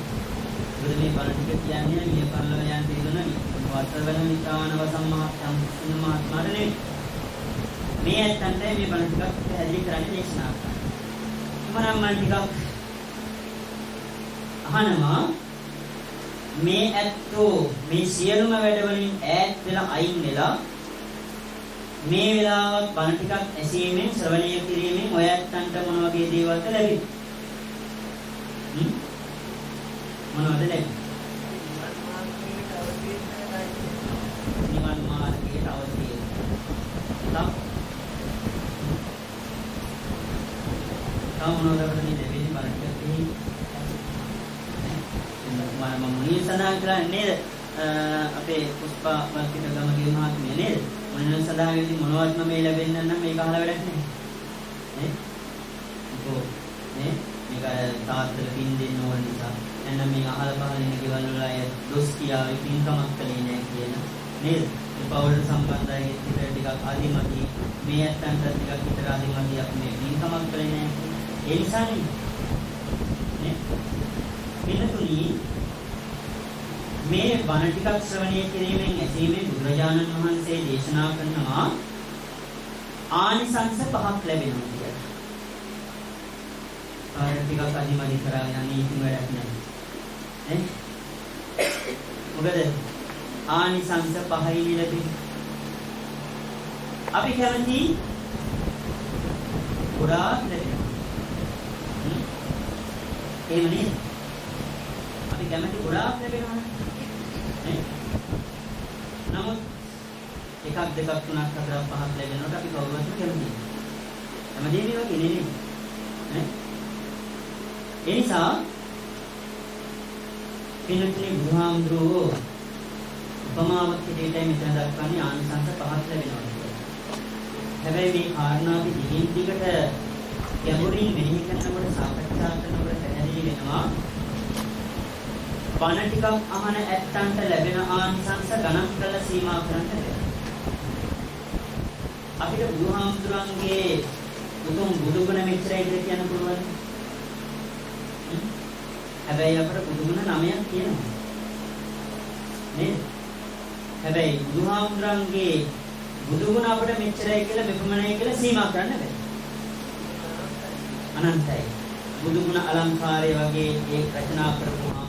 [SPEAKER 1] මොකද මේ බණ ටික කියන්නේ මිය පරලව යන තේරුණ වස්ත්‍රවල නිකානව සම්මාත්මාට නෙවෙයි. මේ ඇත්තන්ට මේ බණ ටිකක් පැහැදිලි කරන්න දේශනා කරනවා. මම ටිකක් අහනවා මේ ඇත්තෝ මේ සියලුම වැඩවලින් ඈත් වෙලා අයින් වෙලා මේ වෙලාවත් බණ ටිකක් ඇසීමෙන් ශ්‍රවණය කිරීමෙන් ඔය ඇත්තන්ට මොන වගේ දේවල්ද ලැබෙන්නේ? මොනවද ලැබෙන්නේ? නිවන් මාර්ගයට අවදි වෙනවා. තව මොනවද අපිට ලැබෙන්නේ බණ ටිකක් මම මුලින් සඳහන් කරන්නේ නේද අපේ පුෂ්පා වල්කිට ගමගේ මහත්මිය නේද මොන සඳහන් වෙන්නේ මොනවත්ම මේ ලැබෙන්න නම් මේක අහලා වැඩක් නැහැ නේ මේක තාත්තට පින් දෙන්න ඕන නිසා එන්න මේ අහලා පහල ඉන්න ගෙවල් වල අය දොස් කියාවේ පින්කමක් කළේ නැහැ කියන නේද මේ පවුලට සම්බන්ධයි හිතට ටිකක් ආදිමති මේ ඇත්තන්ට ටිකක් හිතට ආදිමති අපි මේ පින්කමක් කළේ නැහැ ඒ නිසානේ නේ පින්නතුනි මේ බණ ටිකක් ශ්‍රවණය කිරීමෙන් ඇසීමෙන් බුදුරජාණන් වහන්සේ දේශනා කරනවා ආනිසංස 5ක් ලැබෙනවා කියලා. ආයෙ ටිකක් අදිමදි කරගෙන යන්නේ ඉතින් වැඩක් නැහැ. මොකද ආනිසංස 5යි ලැබෙන්නේ. අපි කැමති ගොඩාක් ලැබෙනවා. එහෙම නේද? අපි කැමති ගොඩාක් ලැබෙනවා. නමුත් එකක් දෙකක් තුනක් හතරක් පහක් ලැබෙනකොට අපි කවුරුත් කැමතියි. හැමදේම වගේ නෙමෙයි. ඒ නිසා පින්නතුනි බුදුහාමුදුරුවෝ උපමාවක් විදිහට මෙතන දක්වන්නේ ආනිසංස 5ක් ලැබෙනවා කියලා. හැබැයි මේ කාරණා අපි දිගින් දිගට ගැඹුරින් මෙහි කරනකොට සාකච්ඡා කරනකොට පැහැදිලි වෙනවා. බණ ටිකක් අහන ඇත්තන්ට ලැබෙන ආනිසංස ගණන් කරලා සීමා කරන්න බැහැ. අපිට බුදුහාමුදුරන්ගේ උතුම් බුදුගුණ මෙච්චරයි කියලා කියන්න පුළුවන්. හැබැයි අපිට බුදුගුණ 9ක් තියෙනවා. නේද? හැබැයි බුදුහාමුදුරන්ගේ බුදුගුණ අපිට මෙච්චරයි කියලා මෙපමණයි කියලා සීමා කරන්න බැහැ. අනන්තයි. බුදු ගුණ අලංකාරය වගේ ඒ රචනා කරපුවාම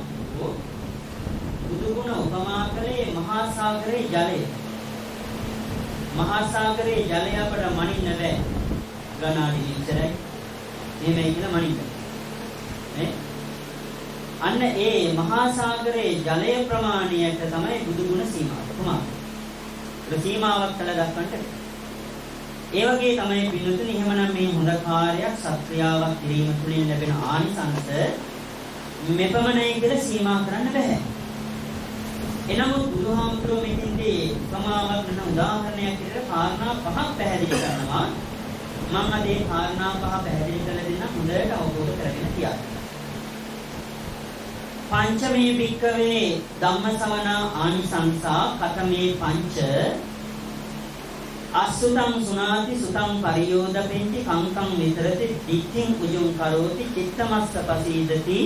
[SPEAKER 1] බුදු ගුණ උපමා කළේ මහා සාගරයේ ජලය. මහා සාගරයේ ජලය අපට මනින්න බෑ. ගණාඩි ඉච්චරයි. එහෙමයි කියලා මනින්න. නේ? අන්න ඒ මහා සාගරයේ ජලය ප්‍රමාණයට තමයි බුදු ගුණ සීමාව. කොහොමද? සීමාවක් කළ දක්වන්නට. ඒ වගේ තමයි පින්නතුනි එහෙමනම් මේ හොඳ කාර්යයක් සත්‍යාවක් කිරීම තුළින් ලැබෙන ආනිසංස මෙපමණයි කියලා සීමා කරන්න බෑ. එනමුත් බුදුහාමුදුරුවෝ මෙතෙන්දී සමාවක් වෙන උදාහරණයක් විදිහට කාරණා පහක් පැහැදිලි කරනවා. මම අද ඒ කාරණා පහ පැහැදිලි කරලා දෙන්න හොඳට අවබෝධ කරගෙන තියන්න. පංචමේ භික්ඛවේ ධම්මසවන ආනිසංසා කතමේ පංච අසුතං සුනාති සුතං පරියෝදපෙන්ති කංකං විතරති දික්ඛින් උජුං කරෝති චිත්තමස්ස පසීදති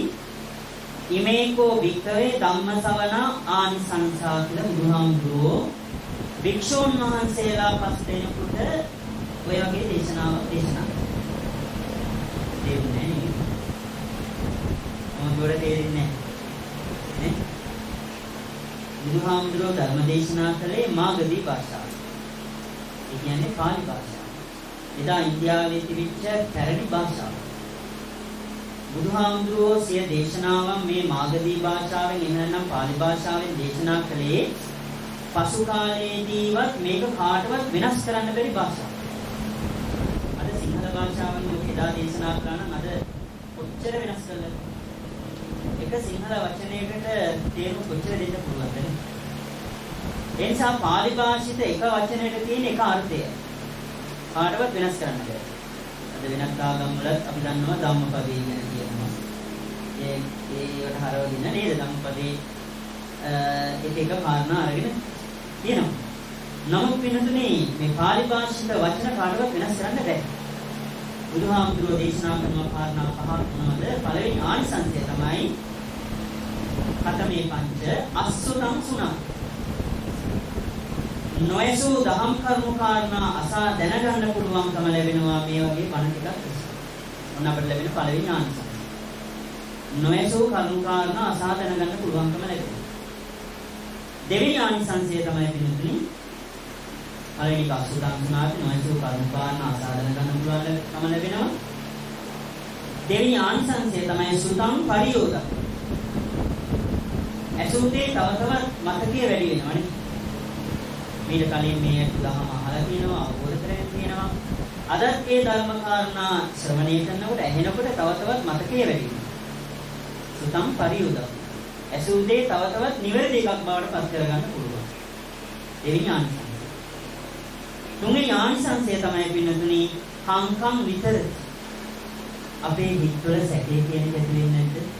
[SPEAKER 1] ඉමේකෝ භික්ඛවේ ධම්මසවන ආනිසංසා කියලා බුදුහාමුදුරුවෝ භික්ෂූන් වහන්සේලා පස් දෙනෙකුට ඔය වගේ දේශනාවක් දේශනා දෙන්නේ නේ. මොකද තේරෙන්නේ නේ? බුදුහාමුදුරුවෝ ධර්ම දේශනා කළේ මාගදී භාෂාව. ඒ කියන්නේ පාලි භාෂාව. එදා ඉන්දියාවේ තිබිච්ච පැරණි භාෂාව. බුදුහාමුදුරුවෝ සිය දේශනාවන් මේ මාගදී භාෂාවෙන් එහෙනම් පාලි භාෂාවෙන් දේශනා කළේ පසු කාලයේදීවත් මේක කාටවත් වෙනස් කරන්න බැරි භාෂාවක්. අද සිංහල භාෂාවෙන් එදා දේශනා කරා නම් අද කොච්චර වෙනස් කළාද? එක සිංහල වචනයකට තේරුම කොච්චර දෙන්න පුළුවන්ද? ඒ නිසා පාලි භාෂිත එක වචනයකට තියෙන එක අර්ථය කාටවත් වෙනස් කරන්න බැහැ. අද වෙනත් ආගම් වලත් අපි දන්නවා ධම්මපදේ කියන කියනවා. ඒකට හරවගෙන නේද ධම්මපදේ එක එක කාරණා අරගෙන තියෙනවා. නමුත් වෙනතුනේ මේ පාලි භාෂිත වචන කාටවත් වෙනස් කරන්න බැහැ. බුදුහාමුදුරුවෝ දේශනා කරන කාරණා පහක් මොනවද? පළවෙනි ආනිසංසය තමයි කතමේ පංච අසුතං සුනා. නොයසෝ දහම් කර්ම කාරණා අසා දැනගන්න පුළුවන්කම ලැබෙනවා මේ වගේ බණ ටිකක්. ඔන්න අපිට ලැබෙන පළවෙනි ආනිසංසය. නොයසෝ කර්ම කාරණා අසා දැනගන්න පුළුවන්කම ලැබෙනවා. දෙවෙනි ආනිසංසය තමයි පිළිතුරු. පළවෙනි අසුතං සුනාති නොයසෝ කර්ම කාරණා අසා දැනගන්න පුළුවන්කම ලැබෙනවා. දෙවෙනි ආනිසංසය තමයි සුතං පරියෝදං. ඇසුතේ තව තවත් මතකයේ වැඩි වෙනවනේ. මීට කලින් මේ දහම අහලා තියෙනවා, අවබෝධ කරගෙන තියෙනවා. අදත් ඒ ධර්ම කාරණා ශ්‍රවණය කරනකොට ඇහෙනකොට තව තවත් මතකයේ වැඩි වෙනවා. සුතං පරියෝදං. ඇසුතේ තව තවත් නිවැරදි එකක් බවට පත් කරගන්න පුළුවන්. දෙවෙනි ආනිසංසය. තුන්වෙනි ආනිසංසය තමයි පින්නතුනි කංකං විතරති. අපේ හිතවල සැකේ කියන එක ඇති වෙන්නේ නැද්ද?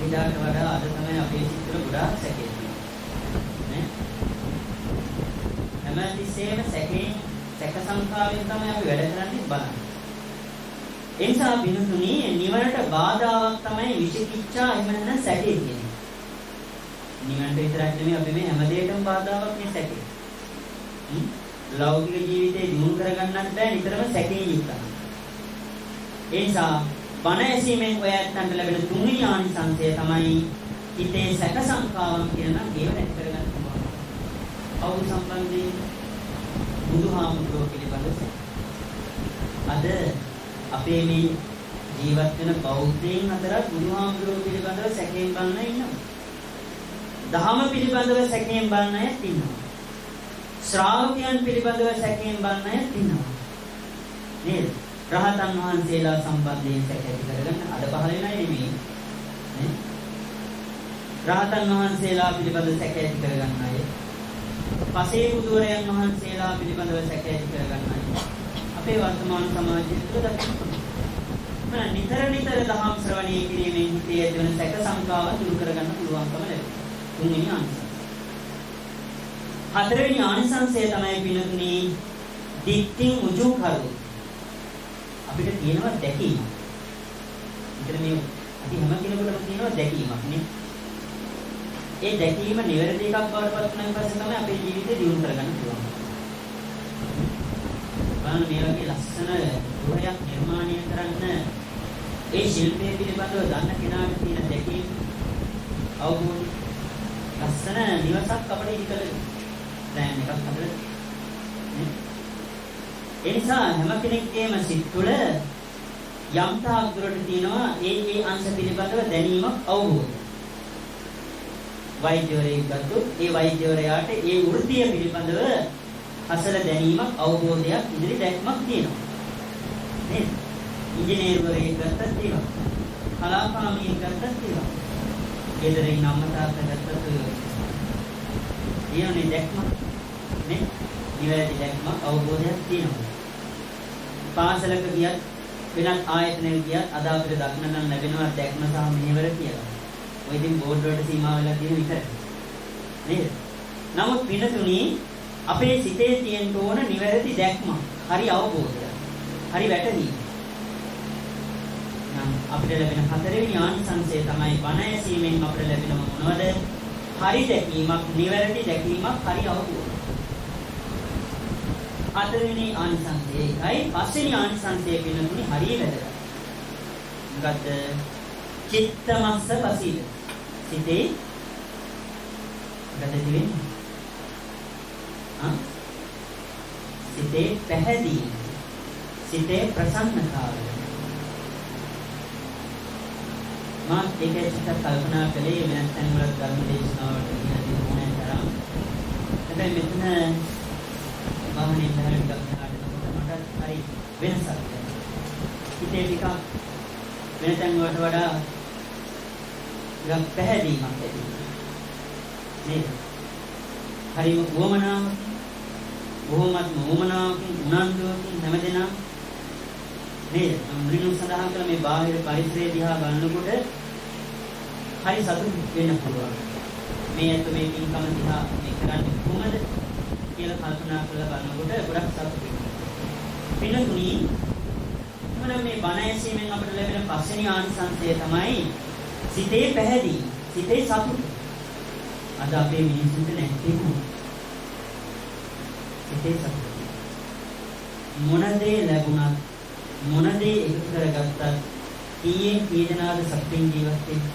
[SPEAKER 1] එදාට වඩා අද තමයි අපේ සිත්වල ගොඩාක් සැකේ තියෙන්නේ. නේ? හැමතිස්සෙම සැක සංකාවෙන් තමයි අපි වැඩ කරන්නේ බලන්න. ඒ නිසා බිනුතුනි නිවනට බාධාවක් තමයි විචිකිච්ඡා එහෙම නැත්නම් සැකේ කියන්නේ. නිවනට විතරක් නෙමෙයි අපි මේ හැම දෙයකම බාධාවක් මේ සැකේ. ලෞකික ජීවිතේ දියුණු කරගන්නත් බෑ නිතරම සැකයෙන් යුක්තයි. ඒ නිසා බණ ඇසීමෙන් ඔය ඇත්තන්ට ලැබෙන තුන්වෙනි ආනිසංසය තමයි හිතේ සැක සංකාවන් කියන ඒව නැති කරගන්න පුළුවන්. අවු සම්බන්ධයෙන් බුදුහාමුදුරුවෝ පිළිබඳව අද අපේ මේ ජීවත් වෙන බෞද්ධයන් අතරත් බුදුහාමුදුරුවෝ පිළිබඳව සැකයෙන් බලන ඉන්නවා. ධර්ම පිළිබඳව සැකයෙන් බලන අයත් ඉන්නවා. ශ්‍රාවකයන් පිළිබඳව සැකයෙන් බලන අයත් ඉන්නවා. නේද? රහතන් වහන්සේලා සම්බන්ධයෙන් සැක ඇති කරගන්න අද පහල වෙනයි නෙමෙයි. නේ? රහතන් වහන්සේලා පිළිබඳව සැක ඇති කරගන්න අය. පසේ බුදුරයන් වහන්සේලා පිළිබඳව සැක ඇති කරගන්න අය. අපේ වර්තමාන සමාජයේ තුල දකින්න නිතර දහම් ශ්‍රවණය කිරීමෙන් හිතේ ඇතිවන සැක සංකාව දුරු කරගන්න පුළුවන්කම ලැබෙනවා. තුන්වෙනි ආනිසංසය. හතරවෙනි ආනිසංසය තමයි පිළිතුරුනි දික්ඛින් උජු කරු. අපිට තියෙනවා දැකීම. විතර මේ අපි හැම කෙනෙකුටම තියෙනවා දැකීමක් නේ. ඒ දැකීම නිවැරදි එකක් බවට පත් වුණාන් පස්සේ තමයි අපේ ජීවිතේ දියුණු කරගන්න පුළුවන්. බලන්න මේ වගේ ලස්සන ගෘහයක් නිර්මාණය කරන්න ඒ ශිල්පයේ පිළිබඳව දන්න කෙනාට තියෙන දැකීම අවබෝධය ලස්සන නිවසක් අපිට ඉදිකල ප්ලෑන් එකක් හදලා නේ. ඒ නිසා හැම කෙනෙක්ගේම සිත් තුළ යම් තාක් දුරට තියෙනවා ඒ අංශ පිළිබඳව දැනීමක් අවබෝධය. වෛද්‍යවරයෙක් ගත්තොත් ඒ වෛද්‍යවරයාට ඒ වෘත්තිය පිළිබඳව අසල දැනීමක් අවබෝධයක් ඉදිරි දැක්මක් තියෙනවා නේද? ඉංජිනේරුවරයෙක් ගත්තත් තියෙනවා. කලාකාමියෙක් ගත්තත් තියෙනවා. ගෙදර ඉන්න අම්මා තාත්තා ගත්තත් තියෙනනේ දැක්මක් නේ? නිවැරදි දැක්මක් අවබෝධයක් තියෙනවා. පාසලක ගියත් වෙනත් ආයතනයක ගියත් අද අපිට දක්නන්න ලැබෙනවා දැක්ම සහ මෙහෙවර කියලා. ඔය ඉතින් බෝඩ් වලට සීමා වෙලා තියෙන විතරයි. නේද? නමුත් පිනතුණි අපේ සිතේ තියෙන්න ඕන නිවැරදි දැක්ම, හරි අවබෝධය, හරි වැටහීම. නම් අපිට ලැබෙන හතරවෙනි ආනිසංසය තමයි බණ ඇසීමෙන් අපිට ලැබෙන මොනවද? හරි දැකීමක්, නිවැරදි දැකීමක්, හරි අවබෝධය. හතරවෙනි ආනිසංසය ඒකයි. පස්වෙනි ආනිසංසය පිනතුණි හරි වැදගත්. මොකද්ද? චිත්තමස්ස පසීද. සිතේ මොකද වෙන්නේ? සිතේ පැහැදීම, සිතේ ප්‍රසන්නතාවය. මා ඒකේ චිත්ත කල්පනා කළේ වෙනත් තැන් වල ධර්ම දේශනාවට කියන ඕනෑ තරම්. හැබැයි මෙතන මම ඉන්නහට ගන්නකට මට හරි වෙනසක් දැනෙනවා. හිතේ ටිකක් වෙන තැන් වලට වඩා ටිකක් පැහැදීමක් ඇති නේද? හරිම වමනාව, බොහොමත්ම වමනාවකින් උනන්දුවකින් හැමදෙනා නේද? මුලින්ම සඳහන් කළ මේ බාහිර පරිසරය දිහා බලනකොට හරි සතුටු වෙන්න පුළුවන්. මේ ඇත්ත මේ පින්කම දිහා මේ කරන්නේ කොහොමද කියලා කල්පනා කරලා බලනකොට ගොඩක් සතුටු වෙනවා. පින්තුණි මොන මේ බණ ඇසීමෙන් අපිට ලැබෙන පස්වෙනි ආනිසංසය තමයි සිතේ පැහැදීම, සිතේ සතුට. අද අපේ මිනිසුන්ට නැත්තේ කොහොමද? සිතේ සතුට. මොන දේ ලැබුණත් මොන දේ එකතු කරගත්තත් ඊයේ කීදනාද සතුටින් ජීවත් වෙන්නේ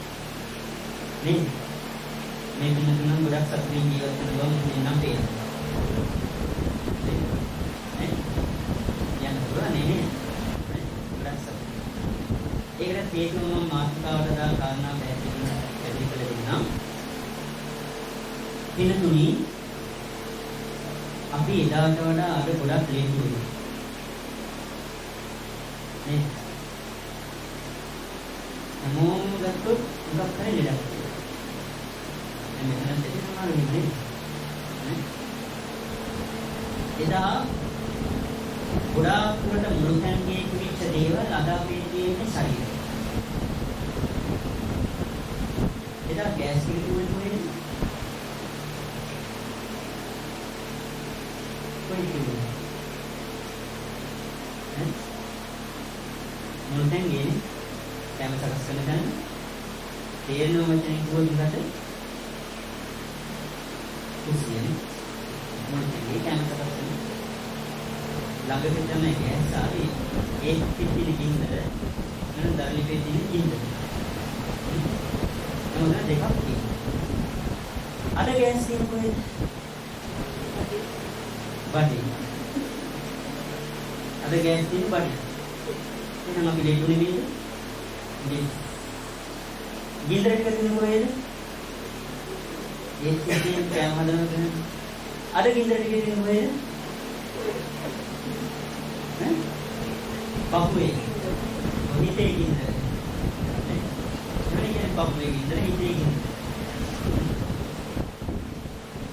[SPEAKER 1] නේද? මේ පින්නතුන් ගොඩක් සතුටින් ජීවත් වෙන බව මම පේනවා. යන්න පුළුවන් නේද? ගොඩක් සතුටින්. ඒකට හේතුව මම මාතෘකාවට දාලා කාරණා පැහැදිලි කළ දෙන්නම්. පින්නතුනි අපි එදාට වඩා අද ගොඩක් ලේසි වෙනවා. නේ? හැමෝම ගත්තොත් මොකක් කරේ ලෙඩක්. මෙතන දෙවියන්මාරු නෙමෙයි. එදා ගොඩාක් දුරට මුළුතැන්ගේ කිවිච්ච දේවල් අද අපේ තියෙන ශරීරය. එදා ගෑස් පිළිතුරු වලින් මුළුතැන් ගියේ කැම සකස් කරන දැන් තේරෙන වචන කිව්වොත් මොකද? කුසියනේ මුළුතැන්ගේ කැම සකස් කරන ළඟට තමයි ගෑස් ආවේ ඒ පිටිලි ගින්දර මම දරලි පිටිලි ගින්දර නෝන දෙකක් තියෙනවා. අද ගෑස් තියෙන කොහෙද? බඩේ. අද ගෑස් තියෙන බඩේ. එහෙනම් අපි ලෙඩුනේ නේද? ගින්දර ටික තියෙන කොහෙද? ඒ තියෙන කෑම හදනකොට අද ගින්දර ටික තියෙන කොහෙද? පපුවේ. හිතේ ගින්දර. මොනිකේ පපුවේ ගින්දර හිතේ ගින්දර.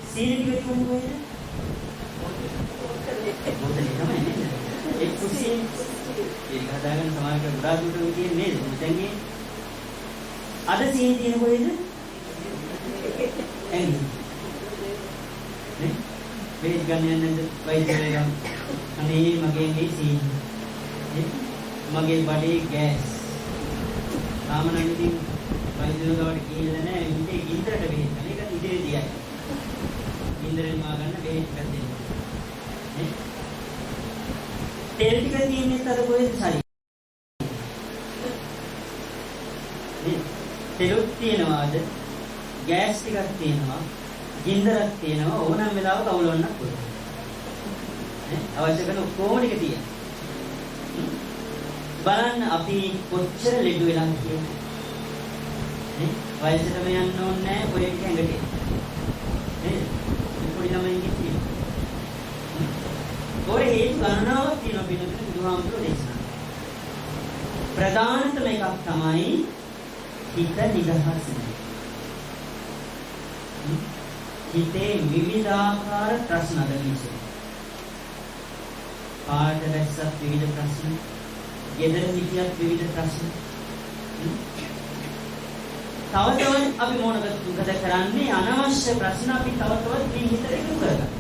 [SPEAKER 1] සීනි ටික තියෙන කොහෙද? පොතේ තමයි නේද? ඒ කුසියෙන් ඒක හදාගන්න සමාජයට ගොඩාක් දුරට කියන්නේ නේද? මුතන්ගේ අද සීනි තියෙන කොහෙද? ඇයි? නේ? මේ ගන්න යන්නේ වෛද්‍යවරයා අනේ මගේ මේ සීනි මගේ බඩේ ගෑස් තාමනම් ඉතින් වෛද්‍යවරයාට කියලා නැහැ ඉතින් ගින්දරට බෙහෙත් ගන්න එක ඉදිරියේදී යයි ගින්දරෙන් මා ගන්න බෙහෙත් ගන්න නේ තෙල් ටික තියෙන්නේ අර කොහෙද ශරීරේ? තෙලුත් තියෙනවාද? ගෑස් ටිකක් තියෙනවා. ගින්දරක් තියෙනවා. ඕනම වෙලාවක අවුලවන්නත් පුළුවන්. අවශ්‍ය කරන ඔක්කොම ටික තියෙනවා. බලන්න අපි කොච්චර ලෙඩ වෙලා කියන්නේ. වයසටම යන්න ඕනේ නැහැ ඔය ටික ඇඟට. නේද? පොඩි ළමයින්ගේ තියෙනවා. ඔය හේතු ගණනාවක් තියෙනවා පිළිතුරු බුදුහාමුදුරුවෝ දේශනා. ප්‍රධානතම එකක් තමයි හිත නිදහස්. හිතේ විවිධාකාර ප්‍රශ්න අදමිසෙ. පාඩ දැස්සත් විවිධ ප්‍රශ්න. ගෙදර හිටියත් විවිධ ප්‍රශ්න. තව තවත් අපි මොනවද කරන්නේ? අනවශ්‍ය ප්‍රශ්න අපි තව තවත් මේ හිතට එකතු කරගන්නවා.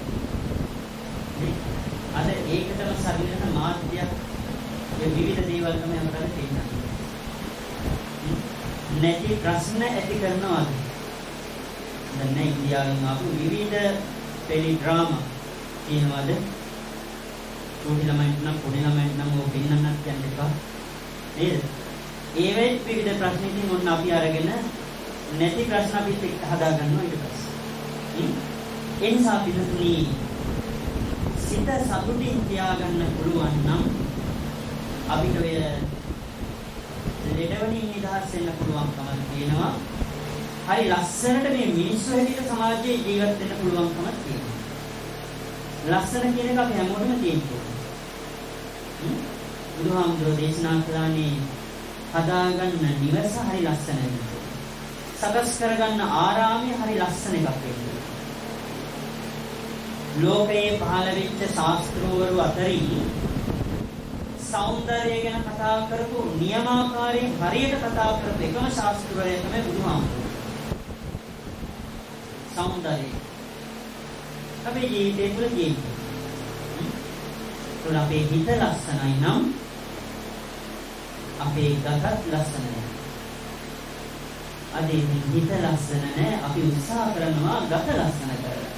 [SPEAKER 1] අද ඒකටම සරිලන මාධ්‍යයක් ඒ විවිධ දේවල් තමයි අපට තේරෙන්නේ. නැති ප්‍රශ්න ඇති කරනවාද? දැන් ඉන්දියාවෙන් ආපු විවිධ ටෙලි ඩ්‍රාමා කියනවාද? චූටි ළමයින්ට නම් පොඩි ළමයින්ට නම් ඕක පින්නන්නත් කියන්න එපා. නේද? ඒවෙත් විවිධ ප්‍රශ්න ඉතින් ඔන්න අපි අරගෙන නැති ප්‍රශ්න අපිත් එක්ක හදා ගන්නවා ඊට පස්සේ. ඒ නිසා පිළිතුරුනි සිත සතුටින් තියාගන්න පුළුවන් නම් අපිට ඔය ලෙඩවලින් නිදහස් වෙන්න පුළුවන්කම තියෙනවා. හරි ලස්සනට මේ මිනිස්සු හැටියට සමාජයේ ජීවත් වෙන්න පුළුවන්කම තියෙනවා. ලස්සන කියන එක අපි හැමෝටම තියෙනවා. බුදුහාමුදුරෝ දේශනා කළානේ හදාගන්න නිවස හරි ලස්සන වෙන්න. සකස් කරගන්න ආරාමය හරි ලස්සන එකක් වෙන්න. ලෝකයේ පහළ වෙච්ච ශාස්ත්‍රවරු අතරින් සෞන්දර්යය ගැන කතා කරපු නියමාකාරයෙන් හරියට කතා කරපු එකම ශාස්ත්‍රවරයා තමයි බුදුහාමුදුරුවෝ. සෞන්දර්යය අපේ ජීවිතේ තුළ තියෙනවා. ඒත් අපේ හිත ලස්සනයි නම් අපේ ගතත් ලස්සනයි. අද හිත ලස්සන නැහැ අපි උත්සාහ කරනවා ගත ලස්සන කරගන්න.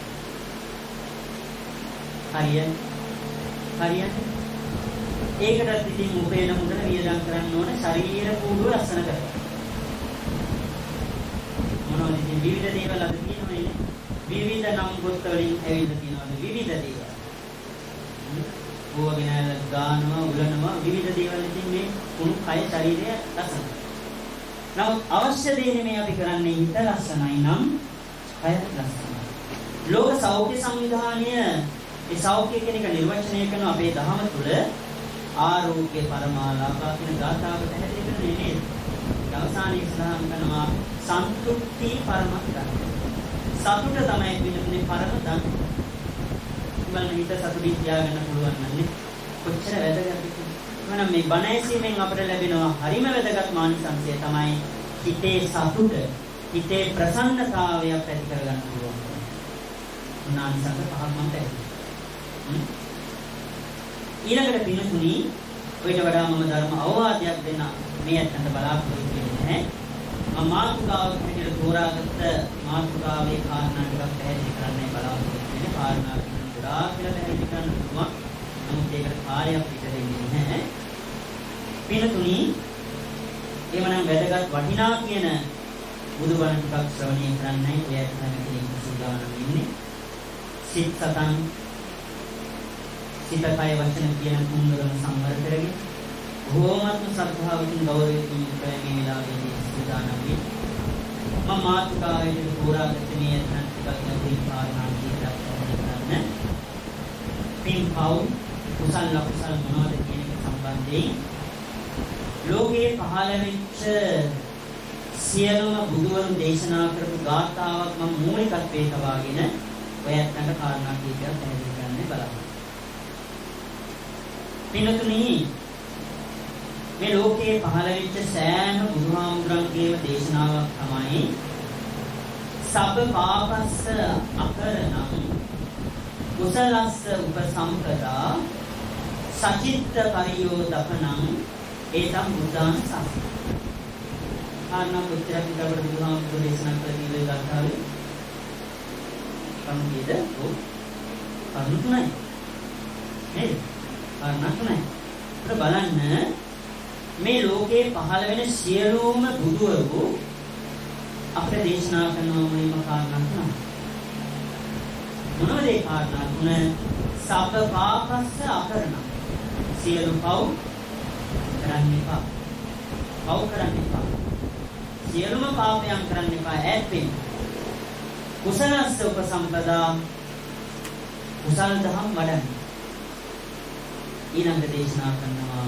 [SPEAKER 1] හරියට ඒකටත් ඉතින් උපේන මුදල වියදම් කරන්න ඕන ශරීර කූඩුව ලස්සන කරගන්න. මොනවද ඉතින් විවිධ දේවල් අද තියෙනවනේ. විවිධ නම් ගොත් වලින් ඇවිල්ලා තියෙනවා විවිධ දේවල්. ඕවගෙන ගානවා උලනවා විවිධ දේවල් ඉතින් මේ කුණු කය ශරීරය ලස්සන. නමුත් අවශ්‍ය දේ මේ අපි කරන්නේ හිත ලස්සනයි නම් කය ලස්සනයි. ලෝක සෞඛ්‍ය සංවිධානය මේ සෞඛ්‍ය කියන එක නිර්වචනය කරන අපේ දහම තුළ ආරෝග්‍ය පරමාලාභා කියන ගාථාව පැහැදිලි කරන්නේ නේද? අවසානයේ සඳහන් කරනවා සන්තුෂ්ටි පරමධන. සතුට තමයි පිළිතුනේ පරම ධන. බලන්න හිත සතුටින් තියාගන්න පුළුවන් නම් කොච්චර වැදගත්ද? එහෙනම් මේ බණ ඇසීමෙන් අපට ලැබෙනවා හරිම වැදගත් මානසිකංශය තමයි හිතේ සතුට, හිතේ ප්‍රසන්නතාවය ඇති කරගන්න පුළුවන්. නාමසංග පහක් මම පැහැදිලි. ඊළඟට පින්තුනි ඔයිට වඩා මම ධර්ම අවවාදයක් දෙන්න මේ අතට බලාපොරොත්තු වෙන්නේ නැහැ. මම මාතෘකාවක් විදිහට තෝරාගත්ත මාතෘකාවේ කාරණා ටිකක් පැහැදිලි කරන්නයි බලාපොරොත්තු වෙන්නේ. කාරණා ටික ගොඩාක් කියලා පැහැදිලි කරන්න පුළුවන්. නමුත් ඒකට කාර්යයක් පිට දෙන්නේ නැහැ. පින්තුනි එවනම් වැදගත් වටිනා කියන බුදුබණ ටිකක් ශ්‍රවණය කරන්නයි ඔය ඇත්තම සූදානම් ඉන්නේ. සිත සතන් සිත කය වචන කියන තුන්දරම සම්වර කරගෙන බොහෝමත්ම ශ්‍රද්ධාවකින් ගෞරවයෙන් මේ වෙලාවේදී සූදානම් වෙන්නේ. මම මාතෘකාවේ තෝරාගත්ත මේ අත්‍යන්ත ටිකක් කාරණා කියලා කරන්න. පින්පව් කුසල ලකුසල මොනවද කියන එක සම්බන්ධයෙන් ලෝකයේ පහළ වෙච්ච සියලුම බුදුවරුන් දේශනා කරපු ගාථාවක් මම මූලිකත්වයේ තබාගෙන ඔය අත්‍යන්ත කාරණා කීපයක් පැහැදිලි කරන්න බලාපොරොත්තු. පින්තුනි මේ ලෝකයේ පහළ වෙච්ච සෑම බුදුහාමුදුරන්ගේම දේශනාවක් තමයි සබ්බ පාපස්ස අකරණං කුසලස්ස උපසම්පදා සචිත්ත පරියෝදපනං ඒතම් බුද්ධාං සස්. ආනම උත්තරක් ගබඩ බුදුහාමුදුරේ දේශනා කළ දීලේ ගාථාවේ කම්කේද කරුණු තුනයි නේද? කාරණා තුනයි. අපිට බලන්න මේ ලෝකේ පහළ වෙන සියලුම බුදුවරු අපිට දේශනා කරන මේම කාරණා තුනයි. මොනවද ඒ කාරණා තුන? සබ්බ පාපස්ස අකරණ. සියලු පව් කරන්න එපා. පව් කරන්න එපා. සියලුම පාපයන් කරන්න එපා. ඈත් වෙන්න. කුසලස්ස උපසම්පදා. කුසල දහම් වඩන්න. ඊළඟ දේශනා කරනවා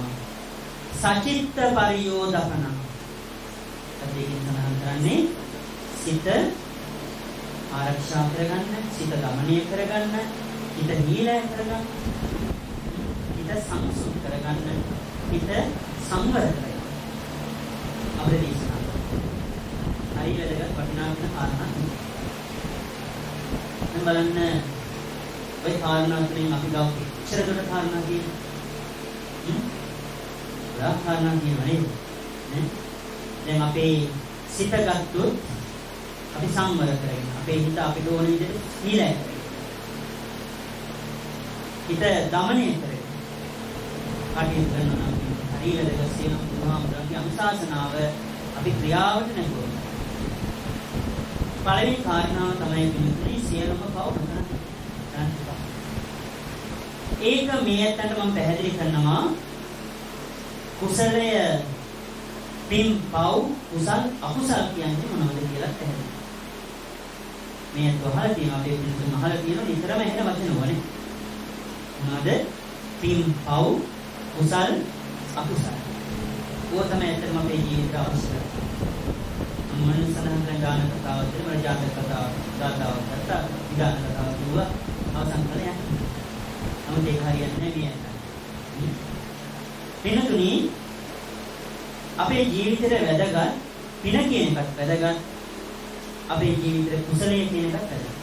[SPEAKER 1] සචිත්ත පරියෝදපන. ඒකෙන් සඳහන් කරන්නේ සිත ආරක්ෂා කරගන්න, සිත දමනය කරගන්න, හිත නීලය කරගන්න, හිත සංසුන් කරගන්න, හිත සංවර කරගන්න. අපේ දේශනා. හරි වැදගත් වටිනා වෙන කාරණා. දැන් බලන්න ඔය කාරණා තුලින් අපි ගාව ඉච්ඡර දුර කාරණා තියෙනවා. කාරණා තියෙනවා නේද? දැන් අපේ සිත ගත්තොත් අපි සංවර කරගෙන අපේ හිත අපිට ඕන විදිහට නීලය කරගෙන හිත දමනය කරගෙන කටයුතු කරනවා නම් හරියට දැක්සියන බුදුහාමුදුරන්ගේ අනුශාසනාව අපි ක්‍රියාවට නැගුවොත් පළවෙනි කාරණාව තමයි පිළිතුරේ සියලුම පව කරන්න. ඒක මේ ඇත්තට මම පැහැදිලි කරනවා කුසලය පින් පව් කුසල් අකුසල් කියන්නේ මොනවද කියලා පැහැදිලි. මේ අහලා තියෙනවා අපේ පිළිතුරු අහලා තියෙනවා නිතරම එහෙම වචන වනේ. මොනවද? පින් පව් කුසල් අකුසල්. ඕක තමයි ඇත්තටම අපේ ජීවිතය අවශ්‍ය. මම සඳහන් කරන දාන කතාවත් මම ජාතක කතාව ගාතාවක් කරලා විදාන කතාව කිව්වා අවසන් කළේ. නමුත් ඒක හරියන්නේ නැහැ මේ. වෙනතුනි අපේ ජීවිතේට වැදගත් පින කියන එකත් වැදගත්. අපේ ජීවිතේ කුසලයේ කියන එකත් වැදගත්.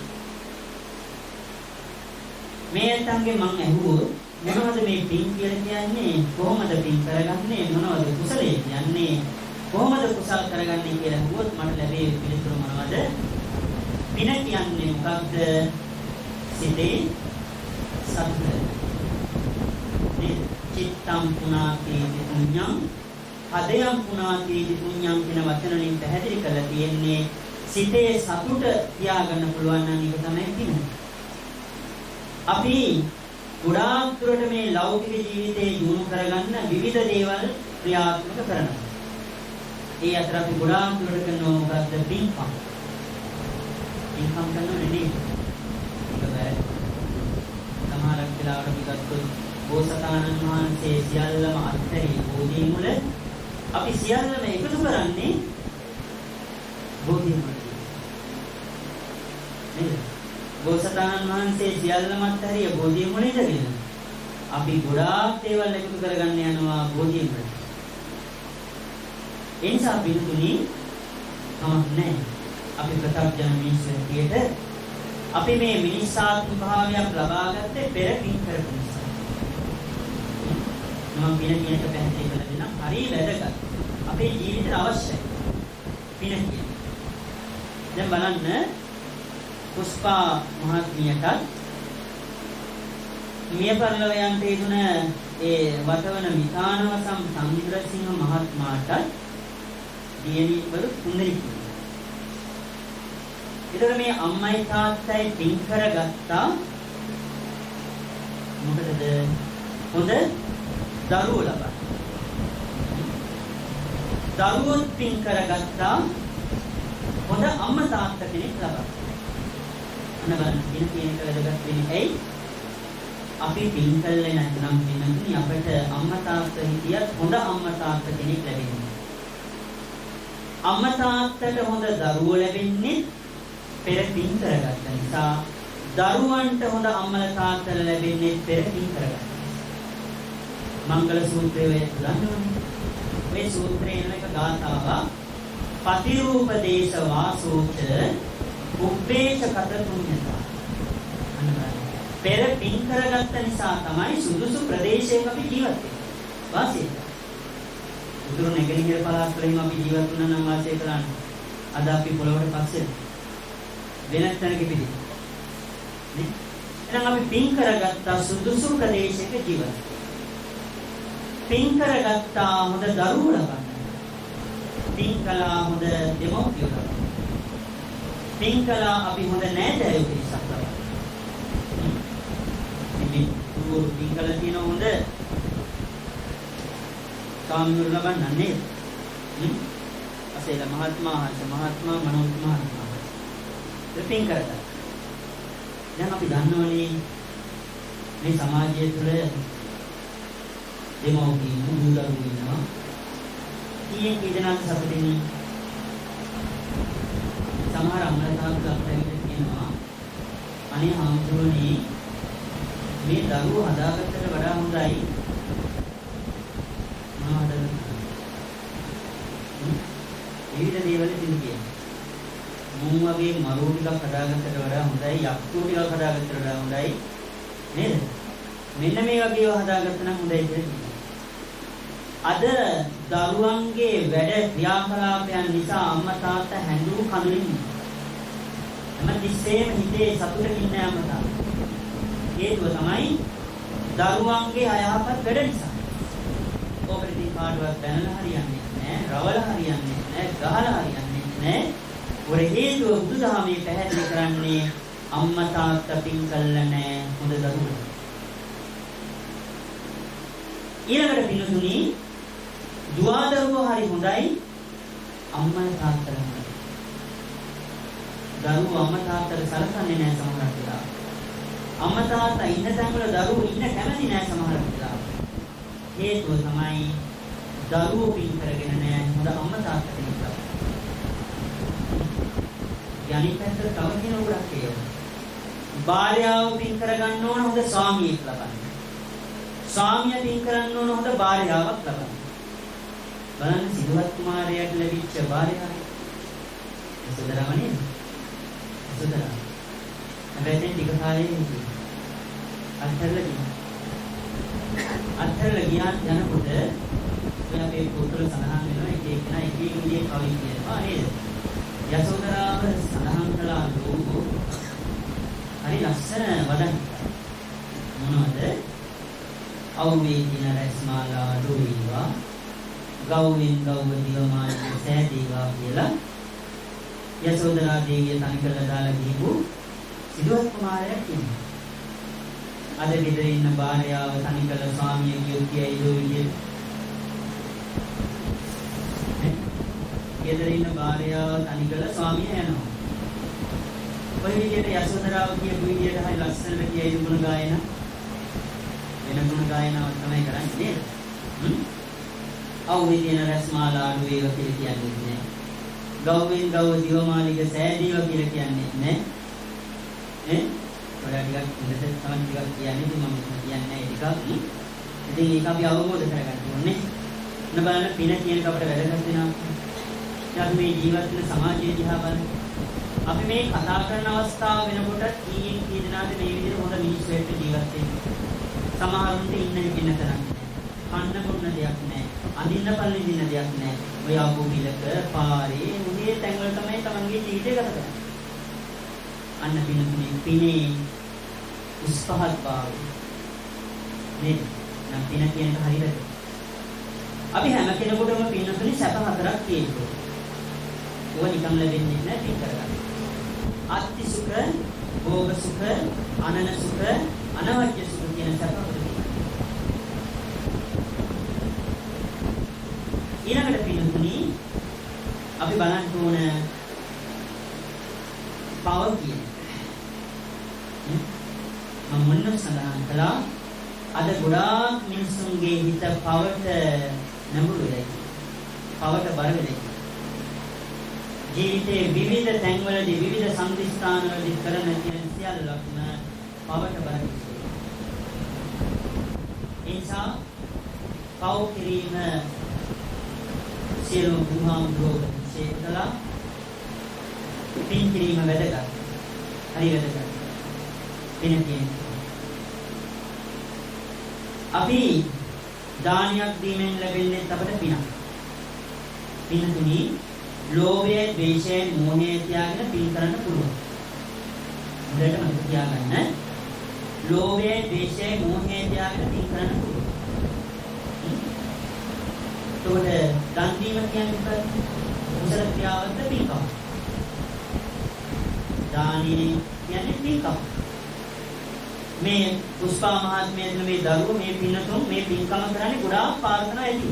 [SPEAKER 1] මේ අතංගේ මම අහුවෝ මොනවද මේ පින් කියලා කියන්නේ? කොහොමද පින් කරගන්නේ? මොනවද කුසලයේ කියන්නේ? කොහොමද කුසල් කරගන්නේ කියලා අහුවොත් මට ලැබෙන්නේ පිළිතුර මොනවද? පින කියන්නේ මොකක්ද? සිතේ සත්‍ය. චිත්තම් පුනාති පුඤ්ඤං හදයම් පුනාති පුඤ්ඤං කියන වචන වලින් පැහැදිලි කරලා තියෙන්නේ සිතේ සතුට තියාගන්න පුළුවන් නම් ඒක තමයි පින. අපි ගොඩාක් දුරට මේ ලෞකික ජීවිතේ දියුණු කරගන්න විවිධ දේවල් ක්‍රියාත්මක කරනවා. ඒ අතර අපි ගොඩාක් දුරට කරනවා මොකද්ද? පින්කම්. පින්කම් කරනවා නෙමෙයි. ඒක බෑ. සමහරක් වෙලාවට අපි ගත්තොත් බෝසතාණන් වහන්සේ සියල්ලම අත්හැරී බෝධි මුල අපි සියල්ලම එකතු කරන්නේ බෝධි මුල. නේද? බෝසතාණන් වහන්සේ සියල්ලම අත්හැරිය බෝධි මුල ඉඳගෙන අපි ගොඩාක් දේවල් එකතු කරගන්න යනවා බෝධි මුල. ඒ නිසා බින්දුනි නැහැ. අපි ප්‍රත්‍යක්ෂ මිනිස්සුන්ට අපි මේ මිනිස්සාත්ම භාවයක් ලබා ගත්තේ පෙර පින් කරපු නිසා. මම පින කියන එක පැහැදිලි කරලා දෙන්නම්. හරි වැදගත්. අපේ ජීවිතේට අවශ්‍යයි. පින කියන්නේ. දැන් බලන්න පුෂ්පා මහත්මියටත් මිය පරලෝකයන්ට යෙදුන ඒ වතවන මිතානවසම් සම්ද්‍රසිංහ මහත්මයාට දියණිවරු තුන්දෙනෙක් ඉන්නවා. ඒතර මේ අම්මයි තාත්තයි පින් කරගත්තා මොකටද? හොඳ දරුවෝ ලබා. දරුවෝ පින් කරගත්තා හොඳ අම්මා තාත්තා කෙනෙක් ලබා. අන්න බලන්න පින කියන එක වැදගත් වෙන්නේ ඇයි? අපි පින් කළේ නැත්නම් පින්නතුනි අපිට අම්මා තාත්තා හිටියත් හොඳ අම්මා තාත්තා කෙනෙක් ලැබෙන්නේ. අම්මා තාත්තට හොඳ දරුවෝ ලැබෙන්නේ පෙර පින් කරගත්ත නිසා. දරුවන්ට හොඳ අම්මලා තාත්තලා ලැබෙන්නේ පෙර පින් කරගත්ත. මංගල සූත්‍රයේ වේ දන්නවනේ. මේ සූත්‍රයේ එක ගාථාවක් පතිරූපදේශ වාසෝච උපේච කත පුඤ්ඤතා. පෙර පින් කරගත්ත නිසා තමයි සුදුසු ප්‍රදේශයක අපි ජීවත් වෙන්නේ. වාසය. උතුරු නැගෙනහිර පළාත්වලින් අපි ජීවත් වුණා නම් වාසය කරන්නේ. අද අපි පොළොවට පස්සේ වෙනත් තැනක පිළිදි. නේ? එහෙනම් අපි පින් කරගත්ත සුදුසු ප්‍රදේශයක ජීවත්. පින් කරගත්තා හොඳ දරුවෝ ලබන්න. පින් කළා හොඳ දෙමව්පියෝ ලබන්න. පින් කළා අපි හොඳ නෑදෑයෝ පිරිසක් ලබන්න. ඉතින් පින් කළා කියන හොඳ කාමියෝ ලබන්න නේද? අසේල මහත්මයා හංස මහත්මයා මනෝජ් මහත්මයා පින් කරලා. දැන් අපි දන්නවනේ මේ සමාජය තුළ දෙමව්පියන් දරුවෝ ඉන්නවා. කීයෙන් කී දෙනාට සතුටින් සමහර අම්මලා තාත්තලා කියනවා අනේ හාමුදුරනේ මේ දරුවෝ හදාගත්තට වඩා හොඳයි මොනවද විවිධ දේවල් තියෙනවා. මුන් වගේ මරෝ ටිකක් හදාගත්තට වඩා හොඳයි යක්කු ටිකක් හදාගත්තට වඩා හොඳයි නේද? මෙන්න මේ වගේ හදාගත්ත නම් හොඳයි කියලා. අද දරුවන්ගේ වැඩ ක්‍රියාකලාපයන් නිසා අම්මා තාත්තා හැඬු කඳුලින් හැමතිස්සෙම හිතේ සතුටකින් නෑ අම්මා තාත්තා. හේතුව තමයි දරුවන්ගේ අයහපත් වැඩ නිසා. ඔබට ඉතින් කාටවත් දැනලා හරියන්නේ නෑ, රවලා හරියන්නේ නෑ, ගහලා හරියන්නේ නෑ. ඔර හේතුව බුදුදහමේ පැහැදිලි කරන්නේ අම්මා තාත්තා පින් කළා නෑ හොඳ දරුවෝ. ඊළඟට පිළිතුරුනි දුවදරුවෝ හරි හොඳයි අම්මා තාත්තලා හොඳයි. දරුවෝ අම්මා තාත්තලා සලකන්නේ නැහැ සමහර වෙලාවට. අම්මා තාත්තා ඉන්න තැන්වල දරුවෝ ඉන්න කැමති නැහැ සමහර වෙලාවට. හේතුව තමයි දරුවෝ පින් කරගෙන නැහැ හොඳ අම්මා තාත්තා කෙනෙක්. යන්නේ පැත්තට තව කෙනෙකුට කියනවා. භාර්යාව පින් කරගන්න ඕන හොඳ ස්වාමියෙක් ලබන්න. ස්වාමියා පින් කරන්න ඕන හොඳ භාර්යාවක් ලබන්න. බලන්න සිද්ධාර්ථ කුමාරයාට ලැබිච්ච භාර්යාව. යසෝදරාව නේද? යසෝදරාව. හැබැයි දැන් ටික කාලෙකින් අත්හැරලා ගියාට යනකොට ඔය අපේ පොතවල සඳහන් වෙනවා එක එකනා එක එක විදිහේ කවි කියනවා නේද? යසෝදරාව සඳහන් කළා ලෝකෝ හරි ලස්සන වදන් මොනවද? අවුවේ දින රැස්මාලා දොවිවා ගෞවින් ගෞව දිවමාන සෑදීවා කියලා යසෝදරා දේවිය තනි කරලා දාලා ගිහු සිද්ධාර්ථ කුමාරයා කියනවා. අද ගෙදර ඉන්න භාර්යාව තනි කරලා ස්වාමියා කියොත් කියයි දොවිය. ගෙදර ඉන්න භාර්යාව තනි කරලා ස්වාමියා යනවා. ඔය විදිහට යසෝදරාව කියපු විදිහට හරි ලස්සනට කියයි ගුණ ගායන වෙන ගුණ ගායනාවක් තමයි කරන්නේ නේද? අවුවේ දින රැස්මාලා අඩුවේව කියලා කියන්නේ නැහැ. ගෞවෙන් ගෞව දිවමාලික සෑදීව කියලා කියන්නේ නැහැ. ඔයා ටිකක් ඉඳලා තමයි ටිකක් කියන්නේ මම කියන්නේ ටිකක්. ඉතින් ඒක අපි අවබෝධ කරගන්න ඕනේ. බලන්න පින කියන අපිට වැදගත් වෙනවා. අපි මේ ජීවත් වෙන සමාජයේ දිහා බලන්න. අපි මේ කතා කරන අවස්ථාව වෙනකොට කීයෙන් කී දෙනාද මේ විදිහට හොඳ මිනිස්සු එක්ක ජීවත් වෙන්නේ. සමහරුන්ට ඉන්න හින්න තරම් කන්න බොන්න දෙයක් නැහැ. අඳින්න පල්ලින්න දෙයක් නැහැ. ඔය ආපු පිළක පාරේ උදේ තැන්වල තමයි තමන්ගේ ජීවිතය ගත කරන්නේ. අන්න පිනේ උස්පහත් භාවය. නේද? නම් පින කියන එක හරියට. අපි හැම කෙනෙකුටම පින්නතුනි සැප හතරක් තියෙනවා. ඒවා නිකම් ලැබෙන්නේ නැහැ පින් කරගන්න. ආත්ති සුඛ, භෝග සුඛ, අනන සුඛ, අනවජ්‍ය සුඛ කියන සැප හතර. ඊළඟට පින්නතුනි අපි බලන්න ඕන පව කියන. මම මොනවද සඳහන් කළා? අද ගොඩාක් මිනිස්සුන්ගේ හිත පවට නැඹුරු වෙලා පවට බර වෙලා ජීවිතේ විවිධ තැන්වලදී විවිධ සම්දිස්ථානවලදී කරන කියන සියල්ලක්ම පවට බර වෙලා. එනිසා පව කිරීම සියලුම බුදුහාමුදුරුවෝ ශේකලා පින් කිරීම වැදගත්. හරි වැදගත්. පින කියන්නේ අපි දානයක් දීමෙන් ලැබෙන්නේ අපට පිනක්. පින්තුනි ලෝභය, ද්වේෂය, මෝහය තියාගෙන පින් කරන්න පුළුවන්. හොඳට මතක තියාගන්න. ලෝභය, ද්වේෂය, මෝහය තියාගෙන පින් කරන්න පුළුවන්. එතකොට දන් දීම කියන්නේ මොකක්ද? කුසල ක්‍රියාවක්ද පින්කම? දානීය කියන්නේ පින්කම. මේ පුෂ්පා මහත්මියන් මේ දරුවෝ මේ පින්නතුන් මේ පින්කම කරන්නේ ගොඩාක් ප්‍රාර්ථනා ඇති.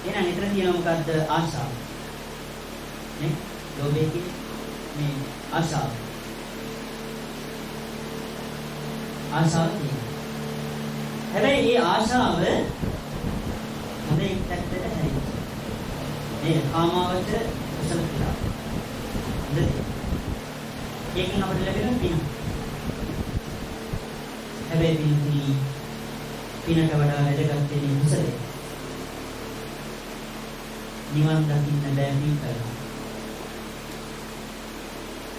[SPEAKER 1] එහෙනම් එතන තියෙන මොකද්ද? ආශාව. නේ? ලෝභය කියන්නේ මේ ආශාව. ආශාව කියන්නේ. හැබැයි මේ ආශාව හොඳේ පැත්තට හැරෙන්නේ. මේ කාමාවචර කුසල ක්‍රියාව. හොඳද? ඒකෙන් අපිට ලැබෙන පින. හැබැයි පිනට වඩා වැදගත් වෙන්නේ කුසලය. නිවන් දකින්න බෑ පින් කරලා.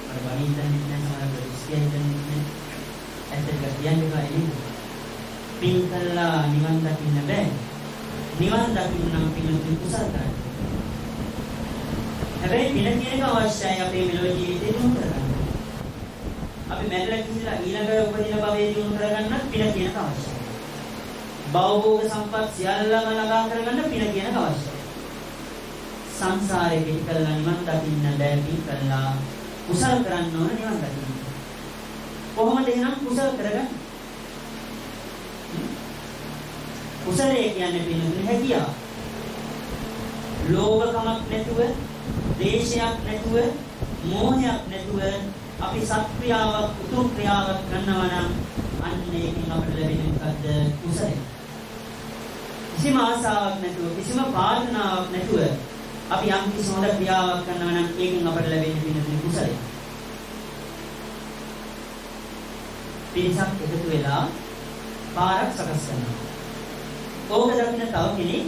[SPEAKER 1] අර වනින් දැනෙන්නේ නැහැ සමහර ක්‍රිස්තියානි දැනෙන්නේ ඇත්තට කියන්නේ කායි පින් කළා නිවන් දකින්න බෑ. නිවන් දකින්න නම් පින් කුසල කරන්න. හැබැයි පින කියන එක අවශ්‍යයි අපේ මෙලොව ජීවිතේ දිනු කරගන්න. අපි මැරලා කිසිලා ඊළඟ උපදින භවයේ දිනු කරගන්නත් පින කියන එක අවශ්‍යයි. භවෝග සම්පත් සියල්ලම ළඟා කරගන්න පින කියන එක අවශ්‍යයි. සංසාරේ පිට කළා නිවන් දකින්න බෑ පින් කළා කුසල කරන්න ඕන නිවන් දකින්න. කොහොමද එහෙනම් කුසල කරගන්නේ? කුසලයේ කියන්නේ පිනුනේ හැකියාව. ලෝභකමක් නැතුව, දේශයක් නැතුව, මෝහයක් නැතුව අපි සත්ක්‍රියාවක්, උතුම් ක්‍රියාවක් කරනවා නම් අන්න ඒකෙන් අපිට ලැබෙන්නේ මොකද්ද? කුසලය. කිසිම ආසාවක් නැතුව, කිසිම ප්‍රාර්ථනාවක් නැතුව අපි යම් කිසි හොඳ ක්‍රියාවක් කරනවා නම් ඒකෙන් අපිට ලැබෙන්නේ පිනුනේ කුසලය. පිරිසක් එකතු වෙලා පාරක් සකස් කරනවා. ඕක දකින්න තව කෙනෙක්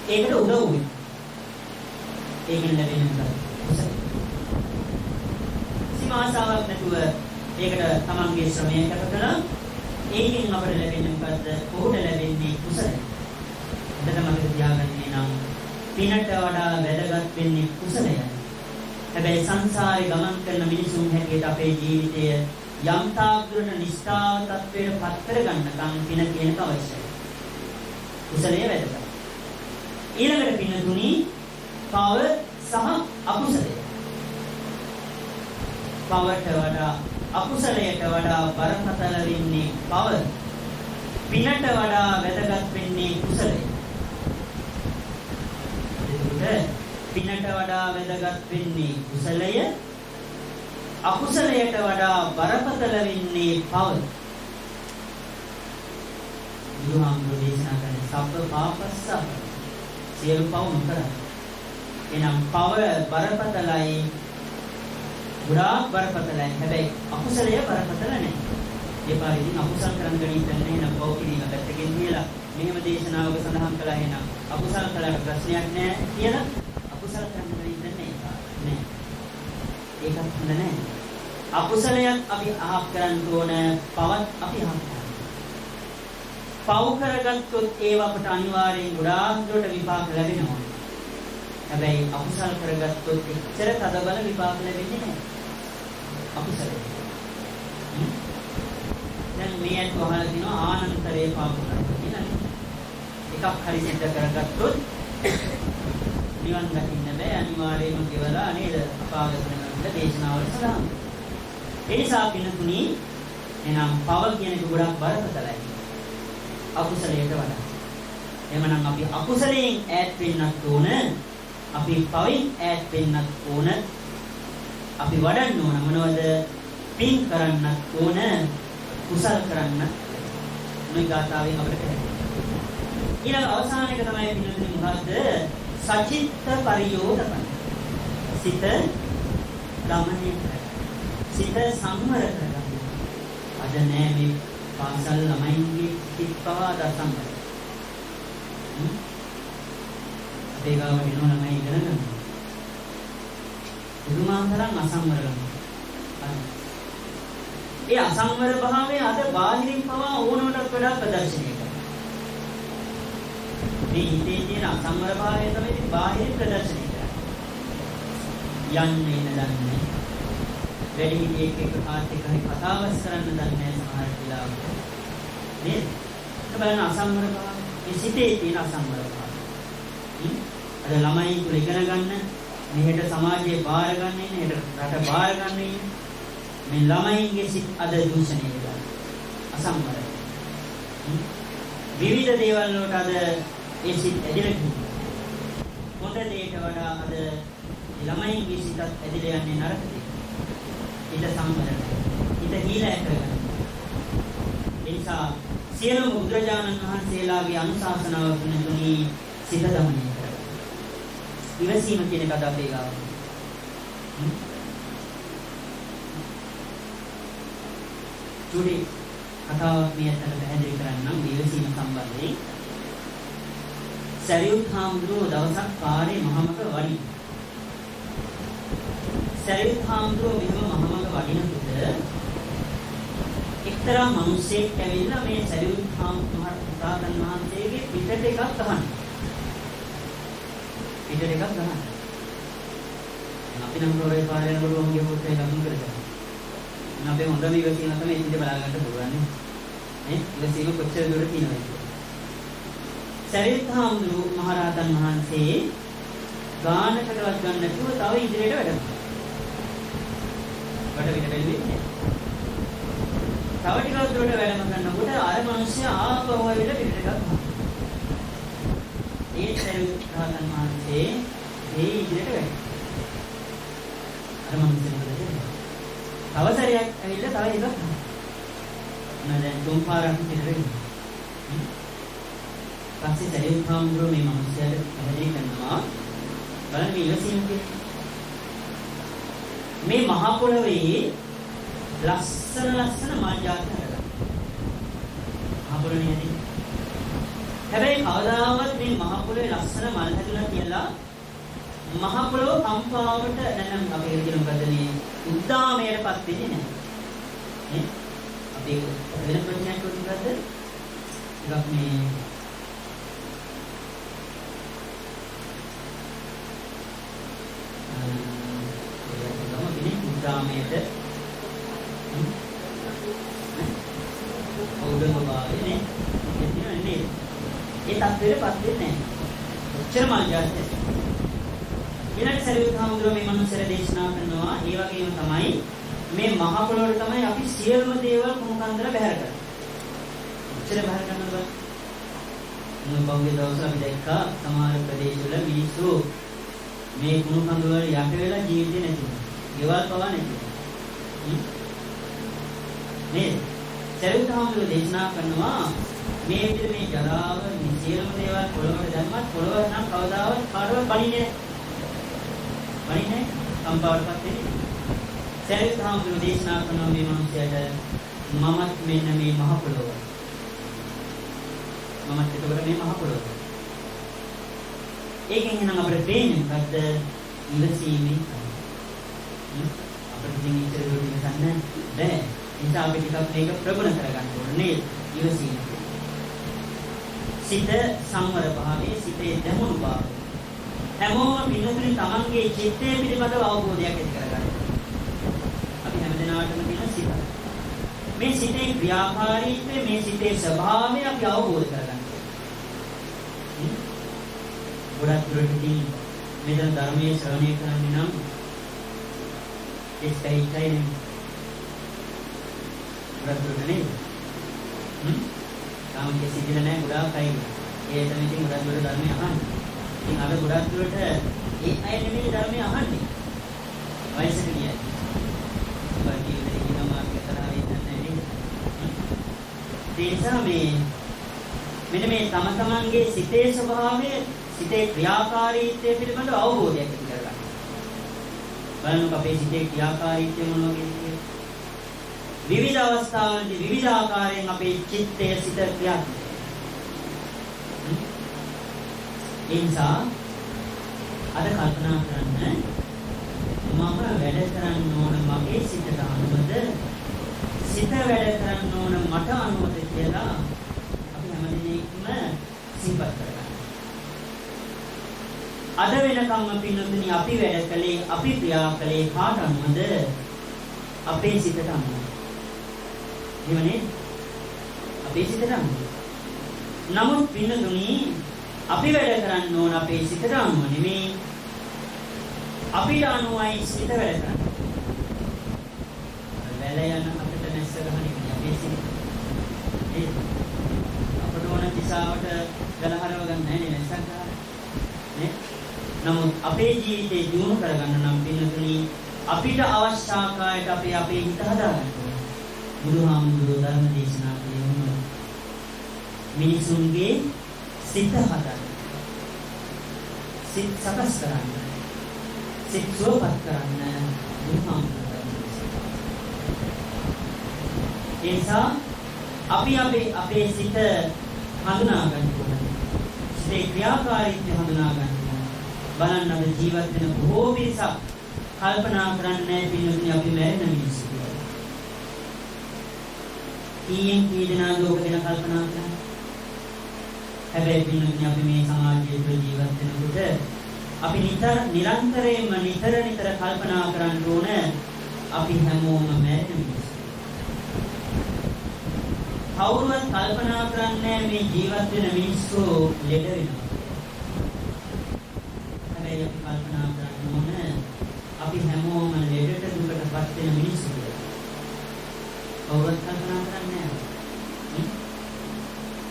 [SPEAKER 1] ඒකට උදව් වෙනවා. ඒකෙන් ලැබෙන කුසල. සීමාසාවක් නැතුව ඒකට තමන්ගේ ශ්‍රමය ගත කළා. ඒකෙන් අපට ලැබෙන්නේ මොකද්ද? ඔහුට ලැබෙන්නේ කුසලය. එතන මතක තියාගන්නේ නම් පිනට වඩා වැදගත් වෙන්නේ කුසලයයි. හැබැයි සංසාරේ ගමන් කරන මිනිසුන් හැටියට අපේ ජීවිතය යම් තාක් දුරට නිෂ්ඨාව තත්වයට පත් කරගන්නකම් පින කියන එක අවශ්‍යයි. කුසලය වැදගත්. ඊළඟට පින තුනී පව සහ අකුසලය. පවට වඩා අකුසලයට වඩා බරපතල වෙන්නේ පව. පිනට වඩා වැදගත් වෙන්නේ කුසලය. එතකොට පිනට වඩා වැදගත් වෙන්නේ කුසලය. අකුසලයට වඩා බරපතල වෙන්නේ පව. බුදුහාමුදුරුවෝ දේශනා කරන සබ්බ පාපස්ස සියලු පව නොකර. එනම් පව බරපතලයි, ගොඩාක් බරපතලයි. හැබැයි අකුසලය බරපතල නැහැ. ඒ පාරිදින් අකුසල් කරන්න ගනින්නේ නැහැ. පව කිරීම පැත්තකින් කියලා මෙහෙම දේශනාවක සඳහන් කළා. එහෙනම් අකුසල් කළාට ප්‍රශ්නයක් නැහැ කියලා අකුසල් කරන්න ගනින්නේ නැහැ. ඒකත් හොඳ නැහැ. අකුසලයක් අපි අහක් කරන්න ඕන, පවත් අපි අහක් කරන්න. පව් කරගත්තොත් ඒව අපට අනිවාර්යෙන් ගොඩාක් දුරට විපාක ලැබෙනවා. හැබැයි අකුසල් කරගත්තොත් එච්චර තදබල විපාක ලැබෙන්නේ නැහැ. අකුසලයි. දැන් මේ අත් වහලා දිනවා ආනන්තරේ පාප කරනවා කියලානේ. එකක් හරි සිද්ධ කරගත්තොත් නිවන් දකින්න බෑ, අනිවාර්යයෙන්ම කෙවලා නේද අපාගත වෙනවා දේශනාවල සඳහන්. ඒ නිසා පින්තුනි එනම් පව කියන එක ගොඩක් බරපතලයි අකුසලයට වඩා. එhmenan අපි අකුසලයෙන් ඈත් වෙන්නත් ඕන, අපි පවෙන් ඈත් වෙන්නත් ඕන. අපි වඩන්න ඕන මොනවද? පින් කරන්නත් ඕන, කුසල් කරන්නත්. මේ ගාථාවෙන් අපිට පැහැදිලි. ඊළඟ අවසාන එක තමයි පින්තුනි මොකද්ද? සචිත්ත පරියෝධපන. සිත දමනය කරගන්න. සිත සංවර කරගන්න. අද නෑ මේ පාසල් ළමයින්ගේ සිත් පවා දසංවර. අපේ ගාව වෙන ළමයි ඉගෙන ගන්න. පුදුමාතරම් අසංවර ළමයි. ඒ අසංවර භාවය අද බාහිරින් පවා ඕනකට වඩා ප්‍රදර්ශනය කරනවා. මේ හිතේ තියෙන අසංවර භාවය තමයි බාහිරින් ප්‍රදර්ශනය කරන්නේ. යන්නේ නැදන්නේ. වැඩි හිටියෙක් එක්ක කාත් එක්ක හරි කතාවස් කරන්න දන්නේ නැහැ සමහර වෙලාවට. නේද? ඒක බලන අසංවර භාවය. මේ සිතේ තියෙන අසංවර භාවය. ඊළඟ අවසාන එක තමයි පිළිතුරු මොකද්ද? සචිත්ත පරියෝධපන. සිත සංවර කරගන්න. අද ළමයි තුල ඉගෙන ගන්න, මෙහෙට සමාජයේ බාර ගන්න ඉන්නේ, හෙට රට බාර ගන්න ඉන්නේ. මේ ළමයින්ගේ සිත් අද දූෂණය වෙලා. අසම්බරයි. විවිධ දේවල් වලට අද ඒ සිත් ඇදලා ගිහින්. හොඳ දෙයට වඩා අද ළමයින්ගේ සිතත් ඇදලා යන්නේ නරක දෙයට. ඊට සම්බරයි. ඊට හීලා කරගන්න. ඒ නිසා සියලුම බුදුරජාණන් වහන්සේලාගේ අනුශාසනාව තුනි සිත දමනය කරගන්න. ඉවසීම කියන එක අද අපේ ගාව. චුටි කතාවක් මේ අතට පැහැදිලි කරන්නම් ඉවසීම සම්බන්ධයෙන්. සරියුත් හාමුදුරුවෝ දවසක් පාරේ මහමග වඩින. සරියුත් හාමුදුරුවෝ මෙහෙම මහමග වඩිනකොට එක්තරා මිනිසෙක් ඇවිල්ලා මේ සරියුත් හාමුදුරුවෝ වහන්සේගේ පිටට එකක් ගහනවා. පිටට එකක් ගහනවා. අපි නම් රෝරේ පාරේ යනකොට ඔහුගේ පොතේ ලකුණු කරගන්නවා. අපේ හොඳම ඉවසීම තමයි ඉතින් බලා ගන්න පුළුවන් නේ. ඉවසීම කොච්චර දුර තියෙනවද කියලා. සරියුත් හාමුදුරුවෝ මහරහතන් වහන්සේ ගානකටවත් ගන්න නැතුව තව ඉදිරියට වැඩනවා. වට පිට බැලුවේ. තව ටිකක් දුරට වැඩම කරනකොට අර මිනිස්සයා ආපහු ඇවිල්ලා පිටට ගත්තා. ඒ සරියුත් රහතන් වහන්සේ ඒ ඉදිරියට වැඩනවා. අර මිනිස්සයා තව සැරයක් ඇවිල්ලා තව එකක් ගන්නවා. දැන් තුන් පාරක් පිටරෙන්න. පස්සේ සරියුත් හාමුදුරුවෝ මේ මිනිස්යාට පැහැදිලි කරනවා බලන්න මේ ඉවසීම කියන්නේ. මේ මහ පොළොවේ ලස්සන මල් ජාති හදලා. මහ පොළොවේ නේද? හැබැයි කවදාවත් මේ මහ පොළොවේ ලස්සන මල් හැදුණා කියලා මහ පොළොව කම්පාවට නැත්නම් අපි කියන මොකද මේ උද්දාමයටපත් වෙන්නේ නැහැ. නේ? අපි වෙන ප්‍රශ්නයක් උත්තරද? ටිකක් මේ උද්දාමයට ඔවුදමවානේ එන්නේ ඒ තත්ත්වෙටපත් වෙන්නේ නැහැ. ඔච්චර මල් ජාතිය. ඊළඟ සරියුත් හාමුදුරුවෝ මේ මනුස්සයර දේශනා කරනවා ඒ වගේම තමයි මේ මහ පොළොවට තමයි අපි සියලුම දේවල් කුණුකන්දර බැහැර කරන්නේ. ඔච්චර බැහැර කරනවද? මොකක්ද දවස් අපි දැක්කා සමහර ප්‍රදේශවල මිනිස්සු මේ කුණුකන්දර වල යට වෙලා ජීවිතේ නැති වෙනවා. ගෙවල් පවා නැති වෙනවා. මේ සරියුත් හාමුදුරුවෝ දේශනා කරනවා මේ විදිහට මේ ජරාව මේ සියලුම දේවල් පොළොවට දැම්මත් පොළොව නම් කවදාවත් කාටවත් බණින්නේ නැහැ. වයිනේ කම්පාවටපත් වෙන්නේ. සරියුත් හාමුදුරුවෝ දේශනා කරන මේ මිනිසයාට මමත් මෙන්න මේ මහ පොළොව. මමත් එතකොට මේ මහ පොළොව. ඒකෙන් එනම් අපිට පේන්නේ මොකද්ද? ඉවසීමේ අපිට ඉතින් ඉතර දුරු වෙන්න බෑ. නිසා අපි ටිකක් මේක ප්‍රගුණ කරගන්න ඕනේ නේද? ඉවසීම. සිත සංවර භාවයේ සිතේ දැමුණු භාවය. හැමෝම පිළිතුරු තමන්ගේ චිත්තය පිළිබඳව අවබෝධයක් ඇති කරගන්න. අපි හැමදෙනාටම තියෙන සිත. මේ සිතේ ක්‍රියාකාරීත්වය, මේ සිතේ ස්වභාවය අපි අවබෝධ කරගන්න. ගොඩක් දුරටදී මෙතන ධර්මයේ ශ්‍රවණය කරන්නේ නම් ඒකයි නේ. ගොඩක් දුරට නේද? තාම කිසිදින නැහැ ගොඩාක් අය. ඒ තමයි ඉතින් ගොඩක් දුරට ධර්මය අහන්නේ. ඉතින් අර ගොඩක් දුරට ඒ අය නෙමෙයි ධර්මය අහන්නේ. වයසට ගියයි. බාකි ඉතින් කියනවා මාර්ගතරහ වෙන්නේ නැහැ. ඒ නිසා මෙන්න මේ තම තමන්ගේ සිතේ ස්වභාවය, සිතේ ක්‍රියාකාරීත්වය පිළිබඳව අවබෝධයක් ඇති කරගන්න. බලන්නකො අපේ සිතේ ක්‍රියාකාරීත්වය මොන වගේද? විවිධ අවස්ථාවලදී විවිධ ආකාරයෙන් අපේ චිත්තය සිත ක්‍රියාත්මක වෙනවා. ඒ නිසා අද කල්පනා කරන්න මම වැඩ කරන්න ඕන මගේ සිතට අනුවද සිත වැඩ කරන්න ඕන මට අනුවද කියලා අපි හැමදෙනෙක්ම සිහිපත් කරගන්න. අද වෙනකම් පින්නතුනි අපි වැඩ කළේ අපි ක්‍රියා කළේ කාට අනුවද? අපේ සිතට අනුව. එහෙමනේ අපේ සිතට අනුව. නමුත් පින්නතුනි අපි වැඩ කරන්න ඕන අපේ සිතට අනුව නෙමෙයි. අපිට අනුවයි සිත වැඩ කරන්නේ. වැල යන අපිට නැස්ස ගහන්නේ අපේ සිත. ඒ අපට ඕන දිශාවට ගලහරව ගන්න නැහැ නේ නැස්සක් ගහලා. නේ? නමුත් අපේ ජීවිතේ දියුණු කරගන්න නම් පින්නතුනි අපිට අවශ්‍ය ආකාරයට අපේ හිත හදාගන්න ඕනේ. බුදුහාමුදුරුවෝ ධර්ම දේශනා කළේ මිනිසුන්ගේ සිත හදන්න. සිත සකස් කරන්න. සිත සුවපත් කරන්න බුදුහාමුදුරුවෝ. ඒ නිසා අපි අපේ සිත හඳුනා ගන්න ඕනේ. සිතේ ක්‍රියාකාරීත්වය හඳුනා ගන්න ඕනේ. බලන්න අපේ ජීවත් වෙන බොහෝ පිරිසක් කල්පනා කරන්නේ පිළිතුරු අපි මැරෙන මිනිස්සු කියලා. කී දෙනා ලෝක ගැන කල්පනා කරන්නේ. හැබැයි පිළිතුරු අපි මේ සමාජයේ ජීවත් වෙනකොට අපි නිරන්තරයෙන්ම නිතර කල්පනා කරන්න ඕන අපි හැමෝම මැරෙන මිනිස්සු. කවුරුවත් කල්පනා කරන්නේ මේ ජීවත් වෙන මිනිස්සු ලෙඩ වෙනවා. හැබැයි අපි කල්පනා කරන්න ඕන අපි හැමෝම ලෙඩට දුකටපත් වෙන මිනිස්සු කියලා. කවුරුත් කල්පනා කරන්නේ නැහැ.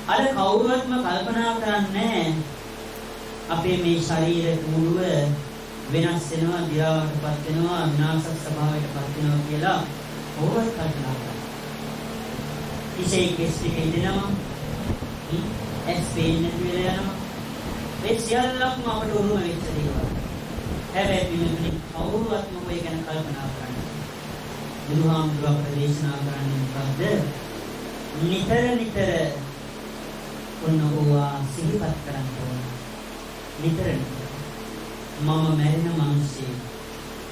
[SPEAKER 1] අර කවුරුවත්ම කල්පනා කරන්නේ අපේ මේ ශරීර මුළුව වෙනස් වෙනවා, දි รา වටපත් වෙනවා, විනාශ ස්වභාවයටපත් වෙනවා කියලා කවුරුත් කල්පනා කරන්නේ. ඉසේ කෙස් ටික ඉදෙනවා. එස් පේන්නේ කියලා යනවා. ඒ සියල්ලක්ම අපට උරුම වෙච්ච දේවල්. හැබැයි පිළිතුරු කවුරුවත්ම ඔය ගැන කල්පනා කරන්නේ. බුදුහාමුදුරුවෝ ප්‍රදේශනා කරන්නේ මොකද්ද? නිතර ඔන්නවා සිහිපත් කරන්න ඕන. නිතර මම මැරෙන මිනිස්සෙක්.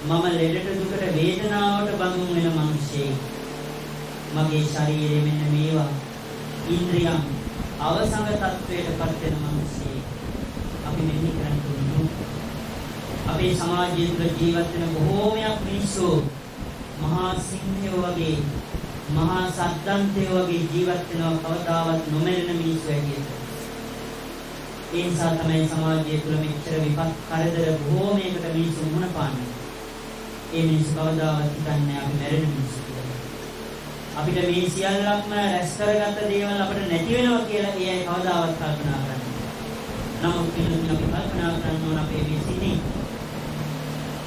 [SPEAKER 1] මම ලෙඩට දුකට වේදනාවට බඳුන් වෙන මිනිස්සෙක්. මගේ ශරීරයේ මෙන්න මේවා ඉන්ද්‍රියන් අවසංග තත්වයටපත් වෙන මිනිස්සෙක්. අපි මෙහි කරන්න ඕන. අපේ සමාජයේ තුල ජීවත් වෙන බොහෝමයක් මිනිස්සු මහා සිංහයෝ වගේ මහා සද්දන්තයෝ වගේ ජීවත් වෙනවා කවදාවත් නොමැරෙන මිනිස්සු ඇටියෙද. ඒ නිසා තමයි සමාජයේ තුල මෙච්චර විපත් කරදර බොහෝමයකට මිනිස්සු මුහුණ පාන්නේ. ඒ මිනිස්සු කවදාවත් හිතන්නේ අපි මැරෙන මිනිස්සු කියලා. අපිට මේ සියල්ලක්ම රැස් කරගත්ත දේවල් අපිට නැති වෙනවා කියලා ඒ අය කවදාවත් කල්පනා කරන්නේ නැහැ. නමුත් පිළිතුරු අපි කල්පනා කරන්න ඕන අපේ මේ සිතින්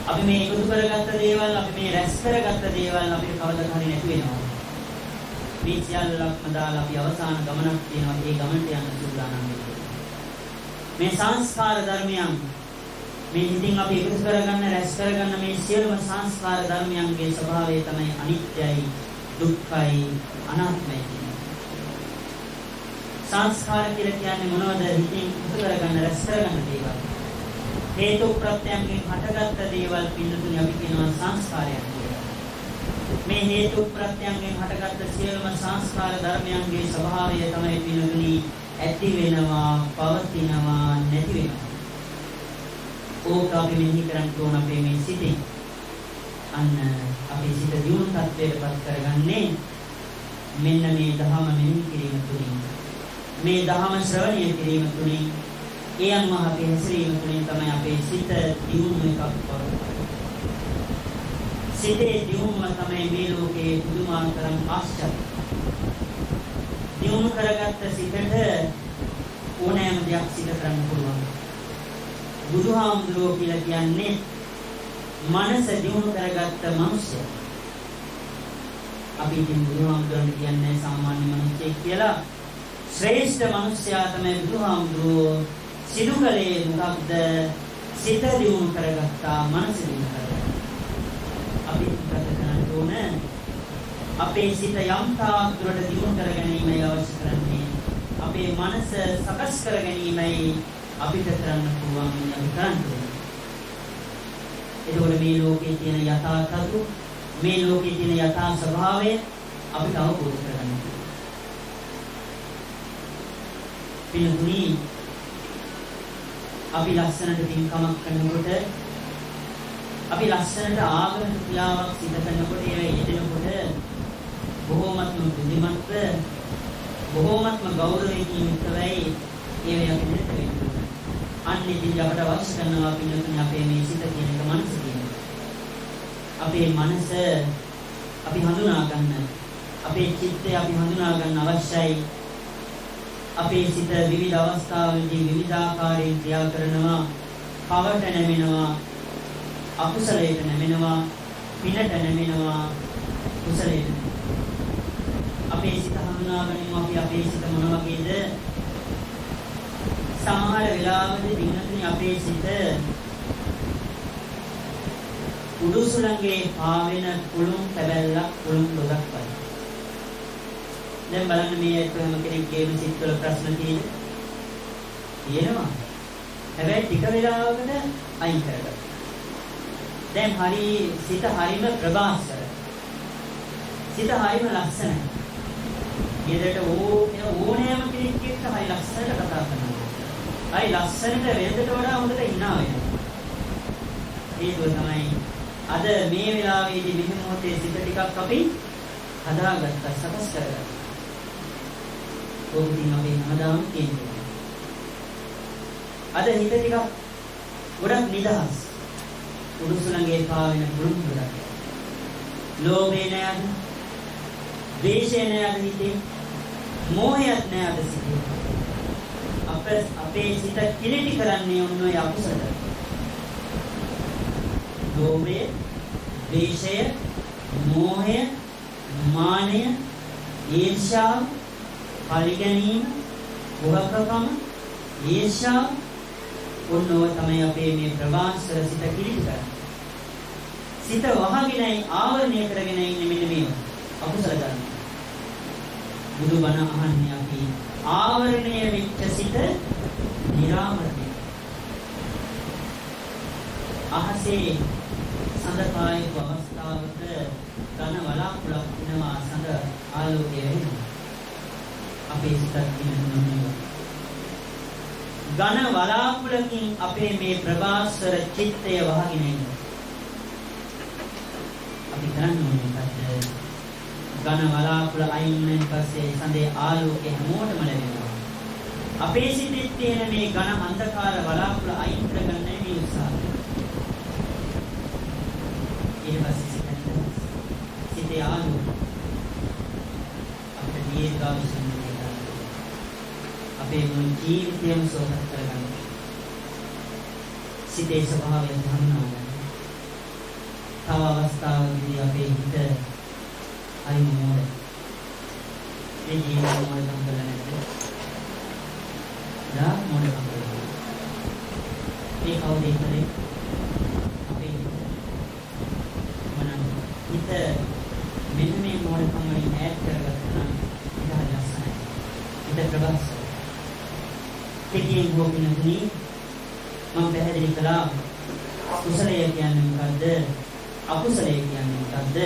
[SPEAKER 1] අපි මේ එකතු කරගත්ත දේවල් අපි මේ රැස් කරගත්ත දේවල් අපිට කවදාවත් හරි නැති වෙනවා. මේ සියල්ලක්ම දාලා අපි අවසාන ගමනක් තියෙනවා. ඒ ගමනට යන්න සූදානම් වෙන්න. මේ සංස්කාර ධර්මයන් මේ හිතින් අපි එකතු කරගන්න රැස් කරගන්න මේ සියලුම සංස්කාර ධර්මයන්ගේ ස්වභාවය තමයි අනිත්‍යයි, දුක්ඛයි, අනාත්මයි කියන්නේ. සංස්කාර කියලා කියන්නේ මොනවද? හිතින් එකතු කරගන්න රැස් කරගන්න දේවල්. හේතු ප්‍රත්‍යයෙන් හටගත්ත දේවල් පිළිතුරු අපි කියනවා සංස්කාරයන් කියලා. මේ හේතු ප්‍රත්‍යයෙන් හටගත්ත සියලුම සංස්කාර ධර්මයන්ගේ ස්වභාවය තමයි පිළිතුරු ඇති වෙනවා, පවතිනවා, නැති වෙනවා. ඕක අපි මෙහි කරන්න ඕන අපේ මේ සිතේ. අන්න අපේ සිත දියුණු තත්ත්වයටපත් කරගන්නේ මෙන්න මේ ධහම මෙහි කිරීම තුළින්. මේ ධහම ශ්‍රවණය කිරීම තුළින් ඒ අනුව අපේ හැසිරීම තුළින් තමයි අපේ සිත දියුණු එකක් කරන්නේ. සිතේ දියුණුව තමයි මේ ලෝකේ පුදුමාකාර ආශ්චර්ය. දියුණු කරගත්ත සිතට ඕනෑම දෙයක් සිදු කරන්න පුළුවන්. බුදුහාමුදුරුවෝ කියලා කියන්නේ මනස දියුණු කරගත්ත මිනිස්සු. අපි ඉතින් බුදුහාමුදුරුවෝ කියන්නේ සාමාන්‍ය මිනිස්සෙක් කියලා. ශ්‍රේෂ්ඨ මිනිසයා තමයි බුදුහාමුදුරුවෝ. සිදු කළේ මොකක්ද? සිත දියුණු කරගත්තා, මනස දියුණු කරගත්තා. අපි කරන්න ඕන අපේ සිත යම් තාක් දුරට දියුණු කර ගැනීමයි අවශ්‍ය කරන්නේ. අපේ මනස සකස් කර ගැනීමයි අපිට කරන්න පුළුවන් අපි කරන්න ඕනේ. එතකොට මේ ලෝකයේ තියෙන යථා තත්ත්ව, මේ ලෝකයේ තියෙන යථා ස්වභාවය අපිට අවබෝධ කරගන්න ඕනේ. පිළිතුරු අපි ලස්සනට පින්කමක් කරනකොට, අපි ලස්සනට ආගමික ක්‍රියාවක් සිදු කරනකොට, ඒවා යෙදෙනකොට බොහෝමත්ම බුද්ධිමත්ව, බොහෝමත්ම ගෞරවයෙන් යුක්තවයි ඒවා අපි නිරත වෙන්න ඕනේ. අන්න ඉතින් අපට අවශ්‍ය කරනවා පින්නතුනි අපේ මේ සිත කියන එක මනස කියන එක. අපේ මනස අපි හඳුනා ගන්න, අපේ චිත්තය අපි හඳුනා ගන්න අවශ්‍යයි. අපේ සිත විවිධ අවස්ථාවලදී විවිධාකාරයෙන් ක්‍රියා කරනවා, පවට නැමෙනවා, අකුසලයට නැමෙනවා, පිනට නැමෙනවා, කුසලයට. අපේ සිත හඳුනා ගැනීම අපි අපේ සිත මොන වගේද? සමහර වෙලාවලදී වින්නතුනි අපේ සිත උඩුසුළඟේ පාවෙන කුළුම් කැබැල්ලක් කුළුම් ගොඩක් වගේ. දැන් බලන්න මේ එකම කෙනෙක්ගේම සිත්වල ප්‍රශ්න තියෙනවා. හැබැයි ටික වෙලාවකට අයින් කරගන්න. දැන් හරි සිත හරිම ප්‍රබාස්කර. සිත හරිම ලස්සනයි. ඊදට ඕනෑම කෙනෙක් එක්ක හරි ලස්සනට කතා කරනවා. හරි ලස්සනට වෙනදට වඩා හොඳට ඉන්නවා වෙනවා. ඒක තමයි අද මේ වෙලාවේදී මෙහි මොහොතේ සිත ටිකක් අපි හදාගත්තා, සකස් කරගත්තා. ඕකකින් අපි හැමදාම කියන්නේ. අද හිත ටිකක් ගොඩක් නිදහස්. උඩුසුළඟේ පාවෙන කුළුම් ගොඩක්. ලෝභය නෑද? ද්වේෂය නෑද හිතේ? මෝහයක් නෑද සිතේ? අපේ සිත කිලිටි කරන්නේ ඔන්න ඔය අකුසල. ලෝභය, ද්වේෂය, මෝහය, මානය, ඊර්ෂ්‍යාව, පරිගැනීම, වහකකම, ඊර්ෂ්‍යාව ඔන්න ඔය තමයි අපේ මේ ප්‍රවාසර සිත කිලිටි කරන්නේ. සිත වහගෙනයි ආවරණය කරගෙන ඉන්නේ මෙන්න මේ අකුසල ධර්ම. බුදුබණ අහන්නේ අපි ආවරණය වෙච්ච සිත නිරාවරණය. අහසේ සඳ පායක අවස්ථාවක ධන වලාකුළක් වෙනවා, සඳ ආලෝකය වෙනවා. අපේ සිතත් දිනනවා. ඝන වලාකුළකින් අපේ මේ ප්‍රභාස්වර චිත්තය වහගෙන ඉන්න. අපි කරන්නේ මොකක්ද? ඝන වලාකුළ අයින් වෙන පස්සේ සඳේ ආලෝකය හැමෝටම ලැබෙනවා. අපේ සිතේ තියෙන මේ ඝන අන්ධකාර වලාකුළ අයින් කරගන්න මේ උත්සාහය. ඊට පස්සේ සිතේ ආලෝකය අපේ දීර්ඝායුෂ අපේ මුළු ජීවිතයම සෝපත් කරගන්න. සිතේ ස්වභාවය හඳුනා ගන්න. තව අවස්ථාවකදී අපේ හිත අයි මොඩ. ඒ ජීවිතය මොඩකම් කරලා නැද්ද? දා මොඩකම් කරලා. ඒ කවුද ඉන්නේ? අපේ හිත. මනස හිත මෙන්න මේ මොඩකම් වලින් ඈත් කරගත්තා නම් ඒක හරි ලස්සනයි. හිත ප්‍රබස් කෙටියෙන් ගෝපිනතුනි මම පැහැදිලි කළා කුසලය කියන්නේ මොකද්ද? අකුසලය කියන්නේ මොකද්ද?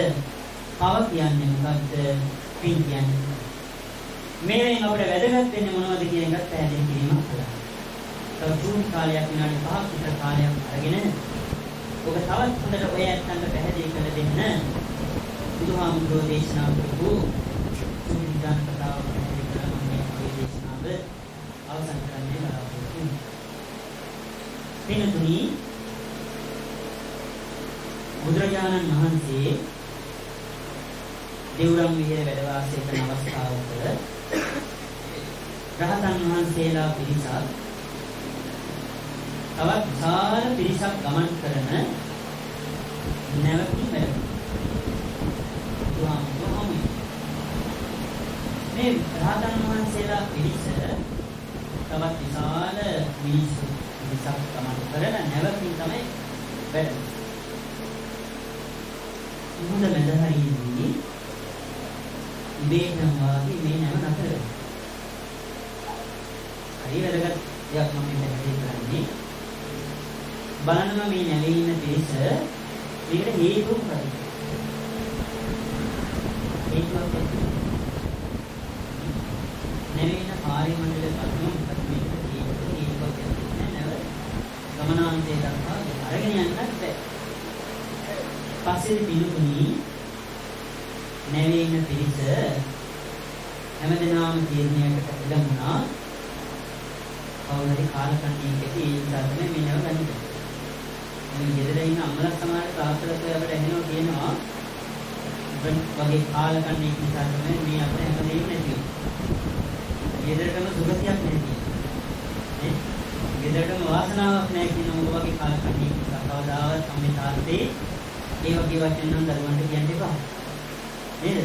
[SPEAKER 1] පව කියන්නේ මොකද්ද? පින් කියන්නේ මොකද්ද? මේවෙන් අපිට වැදගත් වෙන්නේ මොනවද කියන එකත් පැහැදිලි කිරීමක් කළා. තව චූටි කාලයක් විනාඩි 5ක් විතර කාලයක් අරගෙන ඔබ තවත් හොඳට ඔය ඇත්තන්ට පැහැදිලි කරලා දෙන්න බුදුහාමුදුරෝ දේශනා කරපු චූටි දාන කතාව පැහැදිලි කරලා මේ දේශනාව අවසන් කරන්නේ බලාපොරොත්තු වෙනවා. පින්තුනි බුදුරජාණන් වහන්සේ දෙව්රම් විහාරයේ වැඩ වාසය කරන අවස්ථාවක රහතන් වහන්සේලා පිරිසක් තවත් විශාල පිරිසක් ගමන් කරන නැවතුම් වැඩ. මේ රහතන් වහන්සේලා පිරිස තවත් විශාල මිනිස්සු විසක් ගමන් කරන නැවතුම් තමයි වැඩ. මුහුද මැද හරියදී ඉබේටම වාගේ මේ නැව නතර වෙනවා. හරි වැදගත් දෙයක් මම මෙතනදී කරන්නේ. බලන්න මේ නැවේ ඉන්න පිරිස මේකට හේතු මොකක්ද? හේතුවක් නැවේ ඉන්න කාර්ය මණ්ඩලයේ කරුණු මොකක්ද මේකට හේතුවක් නැව ගමනාන්තයේ දක්වා අරගෙන යන්නත් බැහැ. පස්සේ පිළිතුරුනි නැවේ ඉන්න පිරිස හැමදෙනාම තීරණයකට එළඹුණා කවුරු හරි කාලා කන්නේ කැටි ඒ නිසා තමයි මේ නව ගන්නේ. මේ ගෙදර ඉන්න අම්මලා සමහර තාත්තලා අපිට ඇහෙනවා කියනවා වගේ කාලා කන්නේ නිසා තමයි මේ අපේ හැමදේම නැති වෙන්නේ. ගෙදරටම සුගතියක් නැති. නේ? ගෙදරටම වාසනාවක් නැහැ කියන මොකද වගේ කාලා කන්නේ නිසා කවදාවත් අම්මේ තාත්තේ ඒ වගේ වචන නම් දරුවන්ට කියන්න එපා. නේද?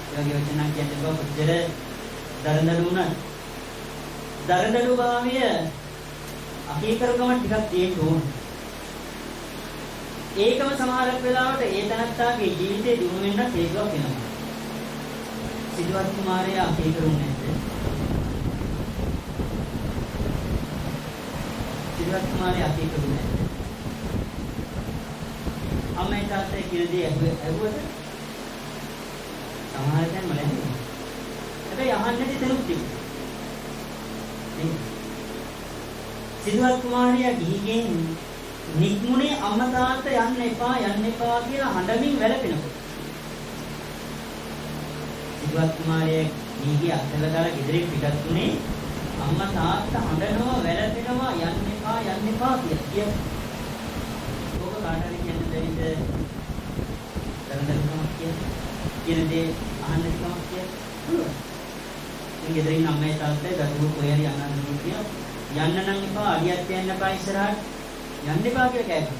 [SPEAKER 1] ඒ වගේ වචන නම් කියන්න එපා. කොච්චර දරදඬු වුණත් දරදඬු භාවය අකීකරුකම ටිකක් තියෙන්න ඕන. ඒකම සමහරක් වෙලාවට ඒ තනත්තාගේ ජීවිතේ දිනු වෙන්න හේතුවක් වෙනවා. සිද්ධාර්ථ කුමාරයා අකීකරුන්නේ නැද්ද? සිද්ධාර්ථ කුමාරයා අකීකරුන්නේ නැද්ද? අම්මයි තාත්තයි කියන දේ ඇහුවද? සමහර දැන් මල ඇහුවා. හැබැයි අහන්නේ නැති තැනුත් තිබුණා. සිද්ධාර්ථ කුමාරයා ගිහිගෙන් නික්මුනේ අම්මා තාත්තා යන්න එපා කියලා හඬමින් වැළපෙනකොට. සිද්ධාර්ථ කුමාරයා ගිහිගේ අත්දැක දාලා ගෙදරින් පිටත් උනේ අම්මා තාත්තා හඬනවා වැළපෙනවා යන්න එපා කියලා. ඔබ කාට හරි කියන්න බැරිද? දරදඬුකමක් කියන දේ අහන්න කමක් කියලා. මේ ගෙදරින් අම්මයි තාත්තයි දරුවෝ කොහේ හරි යන්න කියලා යන්න නම් එපා අඩියක් යන්න එපා ඉස්සරහට යන්න එපා කියලා කෑවා.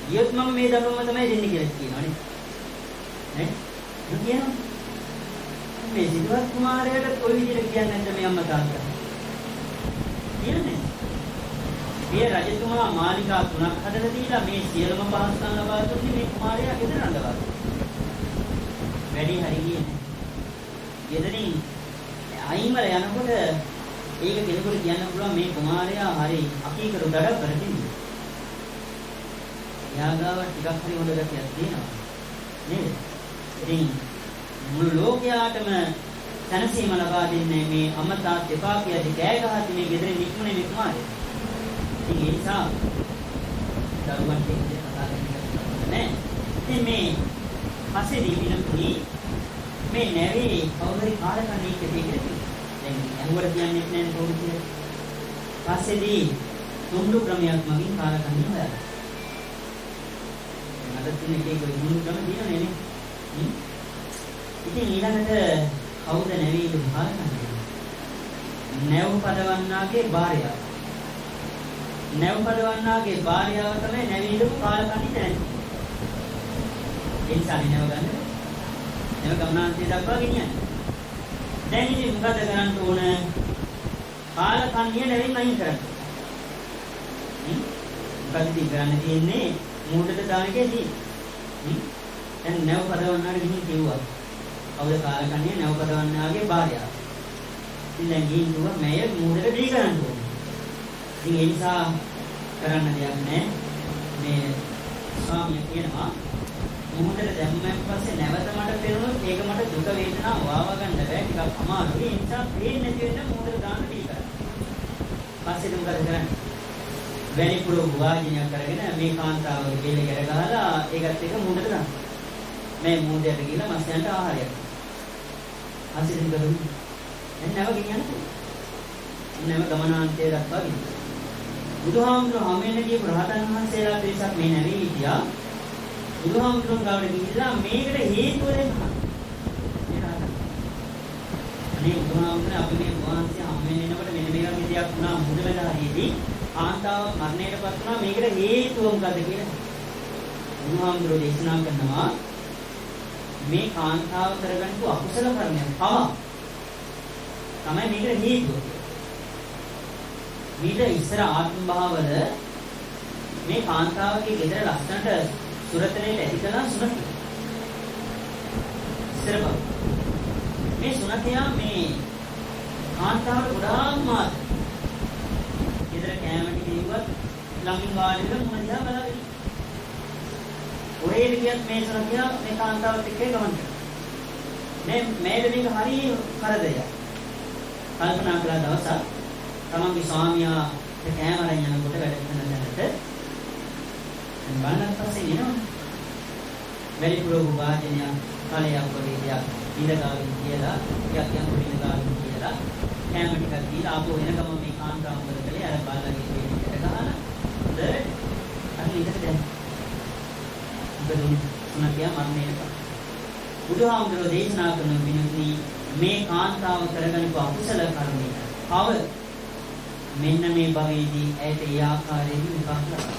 [SPEAKER 1] ඊයොත් මම මේ දරුවම තමයි දෙන්නේ කියලා කියනවනේ. නේ? කියනවා. මේ සිද්ධාර්ථ කුමාරයාට කොයි විදිහට කියන්නේ නැද්ද මේ අම්මා තාත්තා? කියන්නේ. මේ රජතුමා මාලිකා 3ක් හදලා දීලා මේ සියලුම පහසුකම් ලබා දුන්නේ මේ කුමාරයා ගෙදර රඳවා. වැඩි හරි කියන්නේ. ගෙදරින් අයිමල යනකොට ඒක කෙනෙකුට කියන්න පුළුවන් මේ කුමාරයා හරි අකීකරු දඩබ්බර කෙනෙක්. යාගාව ටිකක් හරි හොඳ ගැතියක් තියෙනවා. නේද? ඉතින් මුළු ලෝකයාටම තනසීම ලබා දෙන්නේ මේ අම්මා තාත්තා එපා කියලාදී කෑ ගහති මේ ගෙදරින් නික්මුනේ මේ කුමාරයා. ඉතින් ඒ නිසා දරුවන්ට ඒක කතා කරන්න නෑ. ඉතින් මේ පස්සේදී විනෝඩි මේ නැවේ කවුරුරි කාලකන්ණී කියලා දැන් අහුවට කියන්නේ නැහැ කවුරුද කියලා. පස්සේදී තුන්දු ක්‍රමයක් මගින් කාලකන්ණී හොයලා. අද තියෙන එකේ කොයි තුන්දු ක්‍රම තියෙනවනේ නේ. ඉතින් ඊළඟට කවුද නැවීලු කාලකන්ණී? නැව් පදවන්නාගේ භාර්යාව. නැව් පදවන්නාගේ භාර්යාව තමයි නැවීලු කාලකන්ණී දැනෙන්නේ. ඒ නිසා නැව ගන්න. නැව ගමනාන්තය දක්වා ගෙනියන්නේ. දැන් ඉතින් මොකද කරන්න ඕන? කාලකන්ණිය නැවින් අයින් කරන්න. මොකද ඉතින් කරන්න තියෙන්නේ මූඩට දාන එකේ තියෙන්නේ. දැන් නැව පදවන්නාට ගිහින් කිව්වා. කවුද කාලකන්ණිය නැව පදවන්නාගේ භාර්යාව. ඉතින් දැන් ගිහින් කිව්වා මම මූඩට දී කරන්න ඕනේ. ඉතින් ඒ නිසා කරන්න දෙයක් නැහැ. මේ ස්වාමියා කියනවා මොහොතේ දැම්මෙන් පස්සේ නැවත මට පේනොත් ඒක මට දුක වේදනාව වාව ගන්න බෑ ටිකක් අමාරුයි ඒ නිසා පේන්නේ නැති වෙන්න මොහොතේ දාන්න දී කරා. පස්සේ මොකද කරන්නේ? වැලිපුර වාජිනිය කරගෙන මේ කාන්තාවගේ බෙල්ල ගැර ගහලා ඒකත් එක මොහොතේ දාන්න. මේ මොහොතේට ගිහලා මස්යන්ට ආහාරයක්. පස්සේ මොකද වෙන්නේ? දැන් නැව ගෙනියන්න. නැව ගමනාන්තය දක්වා ගිහින්. බුදුහාමුදුරුවෝ හැමෙන්න ගිය රහතන් වහන්සේලා පිරිසක් මේ නැවී හිටියා. බුදුහාමුදුරුවෝ ගාවට ගිහිල්ලා මේකට හේතුව දෙන්න. අනේ බුදුහාමුදුරුවෝ අපි මේ වහන්සේ හැමෙන්න එනකොට මෙන්න මේ වගේ දෙයක් වුණා මුදලදාරියේදී කාන්තාව මරණයටපත් වුණා මේකට හේතුව මොකද්ද කියලා. බුදුහාමුදුරුවෝ දේශනා කරනවා මේ කාන්තාව කරගන්නු අකුසල කර්මයක් පව තමයි මේකට හේතුව. ඊට ඉස්සර ආත්ම භාවවල මේ කාන්තාවගේ ගෙදර ලස්සනට සුරතලයට ඇති කළා සුනඛ. ඉස්සර බව. මේ සුනඛයා මේ කාන්තාවට ගොඩාක් මාත්. ගෙදර කෑම ටික ඉවුවත් ළඟින් වාඩි වෙලා මොන දිහා බලාගෙන. ඔරේ විදියට මේ සුනඛයා මේ කාන්තාවත් එක්ක ගමන් කරනවා. මේ මේක හරි කරදරයක්. කල්පනා කළා දවසක් තමන්ගේ ස්වාමියා කැමරෙන් යනකොට වැඩ කරන දැනට බලන්න පස්සේ එනවා. වැලිපුර වාජනය කාලයක් වගේ දෙයක් ඉඳගාගෙන කියලා යම් ඉඳගාගෙන කියලා කැම ටිකක් දීලා ආපහු එනකම මේ කාන්තාව මොකද කළේ අර බල්ලගේ දෙයට ගහලා හොඳට අර ඉඳට දැන් උන්කියා මරණයට බුදුහාමුදුරුවෝ දේශනා කරන විනෝදී මේ කාන්තාව කරගනිපු අකුසල කර්මය පව මෙන්න මේ භවයේදී ඇයට ඒ ආකාරයෙන් විපාක ලබනවා.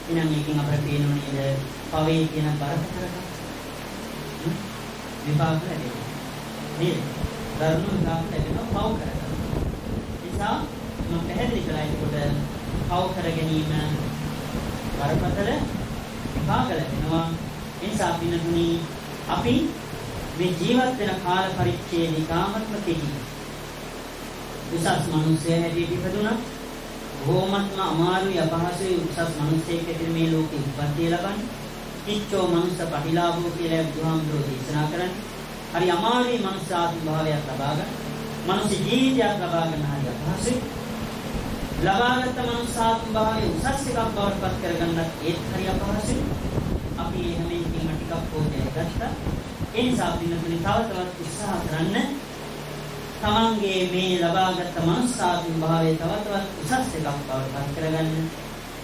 [SPEAKER 1] එහෙනම් මේකෙන් අපට පේනවා නේද පවේ තියෙන බරපතලකම විපාක ලැබෙනවා. නේද? ධර්ම විපාක ලැබෙනවා පව කරගන්න. නිසා මම පැහැදිලි කළා ඒකට පව කර ගැනීම බරපතල විපාක ලැබෙනවා. ඒ නිසා පින්නතුනි අපි මේ ජීවත් වෙන කාල පරිච්ඡේදය කාමත්ම කෙටි. උසස් මිනිසෙ හැටියට ඉපදුණා. බොහොමත්ම අමාරුයි අපහසුයි උසස් මිනිසෙක් හැටියට මේ ලෝකෙ උපත්ති ලබන්නේ. කිච්චෝ මනුස්ස පටිලාභෝ කියලා බුදුහාමුදුරුවෝ දේශනා කරන්නේ. හරි අමාරුයි මනුස්සාත්ම භාවයක් ලබා ගන්න. මනුස්ස ජීවිතයක් ලබා ගන්න හරි අපහසුයි. ලබාගත් මනුස්සාත්ම භාවය උසස් එකක් බවට පත් කරගන්නත් ඒත් හරි අපහසුයි. අපි හැම එකකින්ම ටිකක් පොතේ ගත්තා. ඒ නිසා පින්නතුනි තව තවත් උත්සාහ කරන්න. තමන්ගේ මේ ලබාගත් මනුස්සාත්ම භාවය තව තවත් උසස් එකක් බවට පත් කරගන්න.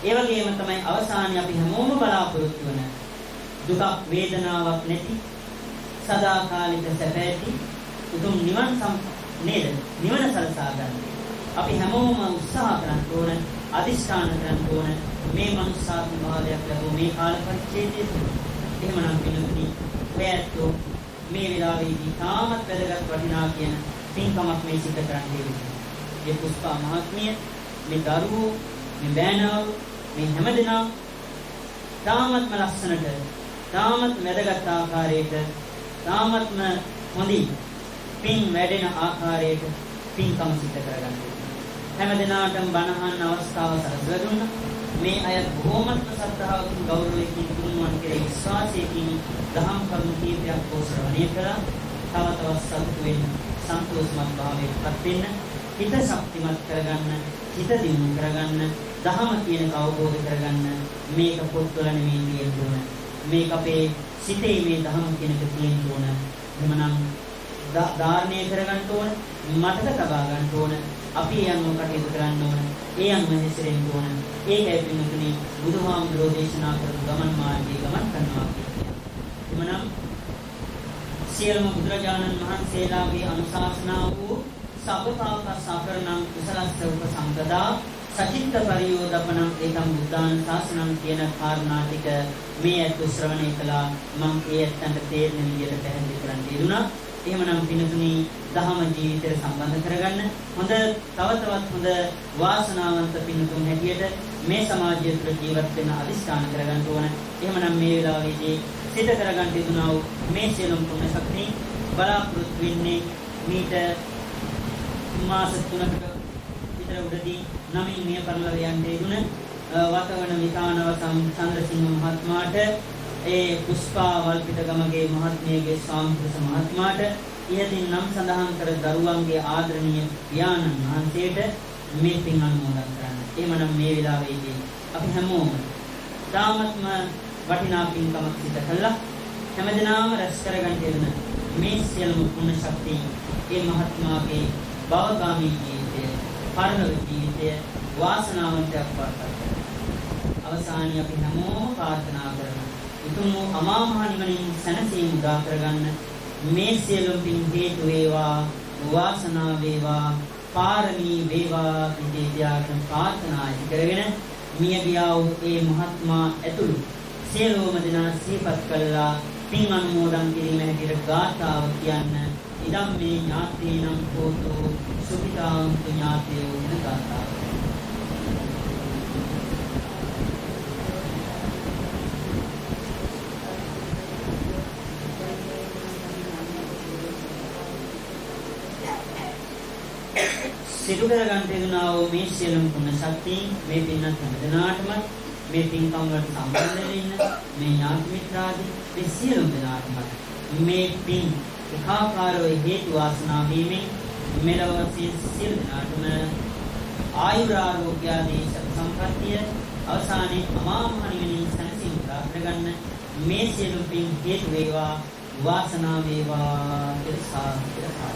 [SPEAKER 1] ඒ වගේම තමයි අවසානයේ අපි හැමෝම බලාපොරොත්තු වෙන දුක වේදනාවක් නැති සදාකාලික සැප ඇති උතුම් නිවන් නේද? නිවන සලසා ගන්න. අපි හැමෝම උත්සාහ කරන්න ඕන, අදිෂ්ඨාන කරන්න ඕන මේ මනුස්සාත්ම භාවයක් ලැබුව මේ කාල පරිච්ඡේදයේ. එහෙමනම් පිළිතුරු ඔයත්ෝ මේ වෙලාවේදී තාමත් වැදගත් වටිනා කියන පින්කමක් මේ සිද්ධ කරන්නේ. මේ පුෂ්පා මහත්මිය, මේ දරුවෝ, මේ බෑනව, මේ හැමදෙනා තාමත්ම ලස්සනට, තාමත් වැදගත් ආකාරයට, තාමත්ම හොඳින් පින් වැඩෙන ආකාරයට පින්කම සිද්ධ කරගන්නවා. හැමදෙනාටම බණහන් අවස්ථාව සැලසලා දුන්නා. මේ අය බොහොමත්ම ශ්‍රද්ධාවකින් ගෞරවයෙන් තුන්වන් කෙරෙහි විශ්වාසයෙන් දහම් කරුණු කීපයක් පොසරණය කළා. තව තවත් සතුටු වෙන්න, සන්තෝෂමත් භාවයටපත් වෙන්න, හිත ශක්තිමත් කරගන්න, හිත දියුණු කරගන්න, දහම කියන අවබෝධ කරගන්න. මේක පොත්වල නෙමෙයි තියෙන්න ඕන. මේක අපේ සිතේ මේ දහම කියනක තියෙන්න ඕන. එhmenan ධාරණය කරගන්න ඕන, මතක තබා ගන්න ඕන. අපි යන්නෝ කටයුතු කරන්න ඕන. ඒ අනුව හැසිරෙන්න ඕන. ඒකයි පින්තුනි බුදුහාමුදුරෝ දේශනා කරපු ගමන් මාර්ගයේ ගමන් කරනවා කියන්නේ. එhmenan සියලුම බුදුරජාණන් වහන්සේලාගේ අනුශාසනා වූ සබ්බපාක සකරණං කුසලස්ස උපසම්පදා සචිත්ත පරියෝදපණං ඒකම් බුද්ධාන ශාසනං කියන කාරණා ටික මේ අත් ශ්‍රවණය කළා. මම ඒ අත්තන්ට තේරෙන විදිහට පැහැදිලි කරන්න යෙදුණා. එහෙමනම් පින්තුනි දහම ජීවිතයට සම්බන්ධ කරගන්න හොඳ තව තවත් හොඳ වාසනාවන්ත පින්තුන් හැටියට මේ සමාජය තුළ ජීවත් වෙන්න අදිස්ථාන කරගන්න ඕන. එහෙමනම් මේ වෙලාවේදී සිත කරගන්න යුතුනා වූ මේ සියලුම පුණ්‍ය ශක්තිය බලාපොරොත්තු වෙන්නේ මීට මාස 3කට විතර උඩදී නමින් මිය පරලව යන්නේ දුන වතවන විතානවසම් චන්ද්‍රසිංහ මහත්මයාට ඒ පුෂ්පා වල්පිටගමගේ මහත්මියගේ ස්වාමීන් මහත්මයාට ඉහතින් නම් සඳහන් කර දරුවන්ගේ ආදරණීය පියාණන් වහන්සේට මේ පින් අනුමෝදන් කරන්න. එහෙමනම් මේ වෙලාවේදී අපි හැමෝම තාමත්ම වටිනා පින්කමක් සිදු කළා. හැමදෙනාම රැස් කරගන්න දෙන මේ සියලුම පුණ්‍ය ශක්තිය ඒ මහත්මයාගේ භවගාමී ජීවිතය, පරලොව ජීවිතය වාසනාවන්තයක් වඩපත් අවසානයේ අපි හැමෝම ප්‍රාර්ථනා කරමු. උතුම් අමා මහ නිවනින් සැනසීම උදා කරගන්න මේ සියලුම පින් හේතු වේවා, වාසනාව වේවා, පාරමී වේවා පිළිදෙයාගෙන ප්‍රාර්ථනා කරගෙන මිය ගියා වූ ඒ මහත්මයා ඇතුළු සියලුම දෙනා සිහිපත් කළා පින් අනුමෝදන් කිරීම හැටියට ගාථාව කියන්න. ඉදම් මේ ඥාතීනම් හෝතු සුඛිතාං ඥාතයෝ වෙන ගාථාව. සිදු කරගන්න දෙනා වූ මේ සියලුම පුණ්‍ය ශක්තිය මේ පින්නත් හැමදෙනාටම මේ පින්කම් වලට සම්බන්ධ වෙන්න මේ ඥාති මිත්‍රාදී මේ සියලුම දෙනාටම මේ පින් ඒකාකාරව හේතු වාසනා වීමෙන් මෙලොව සියලු දෙනාටම ආයුරාෝග්‍ය ආදී සම්පත්තිය අවසානයේ අමා මහ නිවනින් සැනසීම ප්‍රාර්ථනා කරගන්න මේ සියලු පින් හේතු වේවා, වාසනාව වේවා කියලා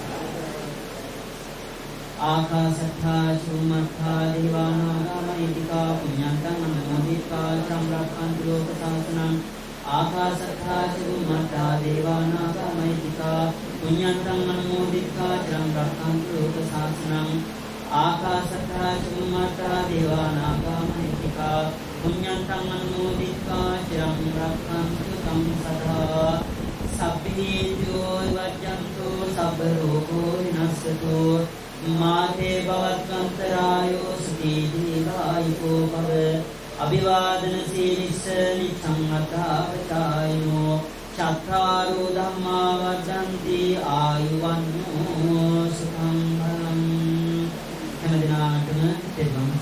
[SPEAKER 1] ආකාශත්තා චුම්මත්තා දේවානාගා මහිද්దికා පුඤ්ඤන්තං අනුමෝදිत्वा සම්රක්ඛන්තු ලෝක සාසනං ආකාශත්තා චුම්මත්තා දේවානාගා මහිද්దికා පුඤ්ඤන්තං අනුමෝදිत्वा සම්රක්ඛන්තු ලෝක සාසනං ආකාශත්තා චුම්මත්තා දේවානාගා මහිද්దికා පුඤ්ඤන්තං අනුමෝදිत्वा සම්රක්ඛන්තු තං සදා සබ්බේතෝ වජ්ජන්තෝ සබ්බ රෝගෝ විනස්සතෝ මාතේ භවත්වන්තරායෝ සුඛී දීඝායුකෝ භව අභිවාදන සීලිස්ස නිච්ඡං අත්තාවචායනෝ චත්තාරෝ ධම්මා වර්ධන්ති ආයුවන්නෝ සුඛං බලං හැම දිනාටම තෙරුවන්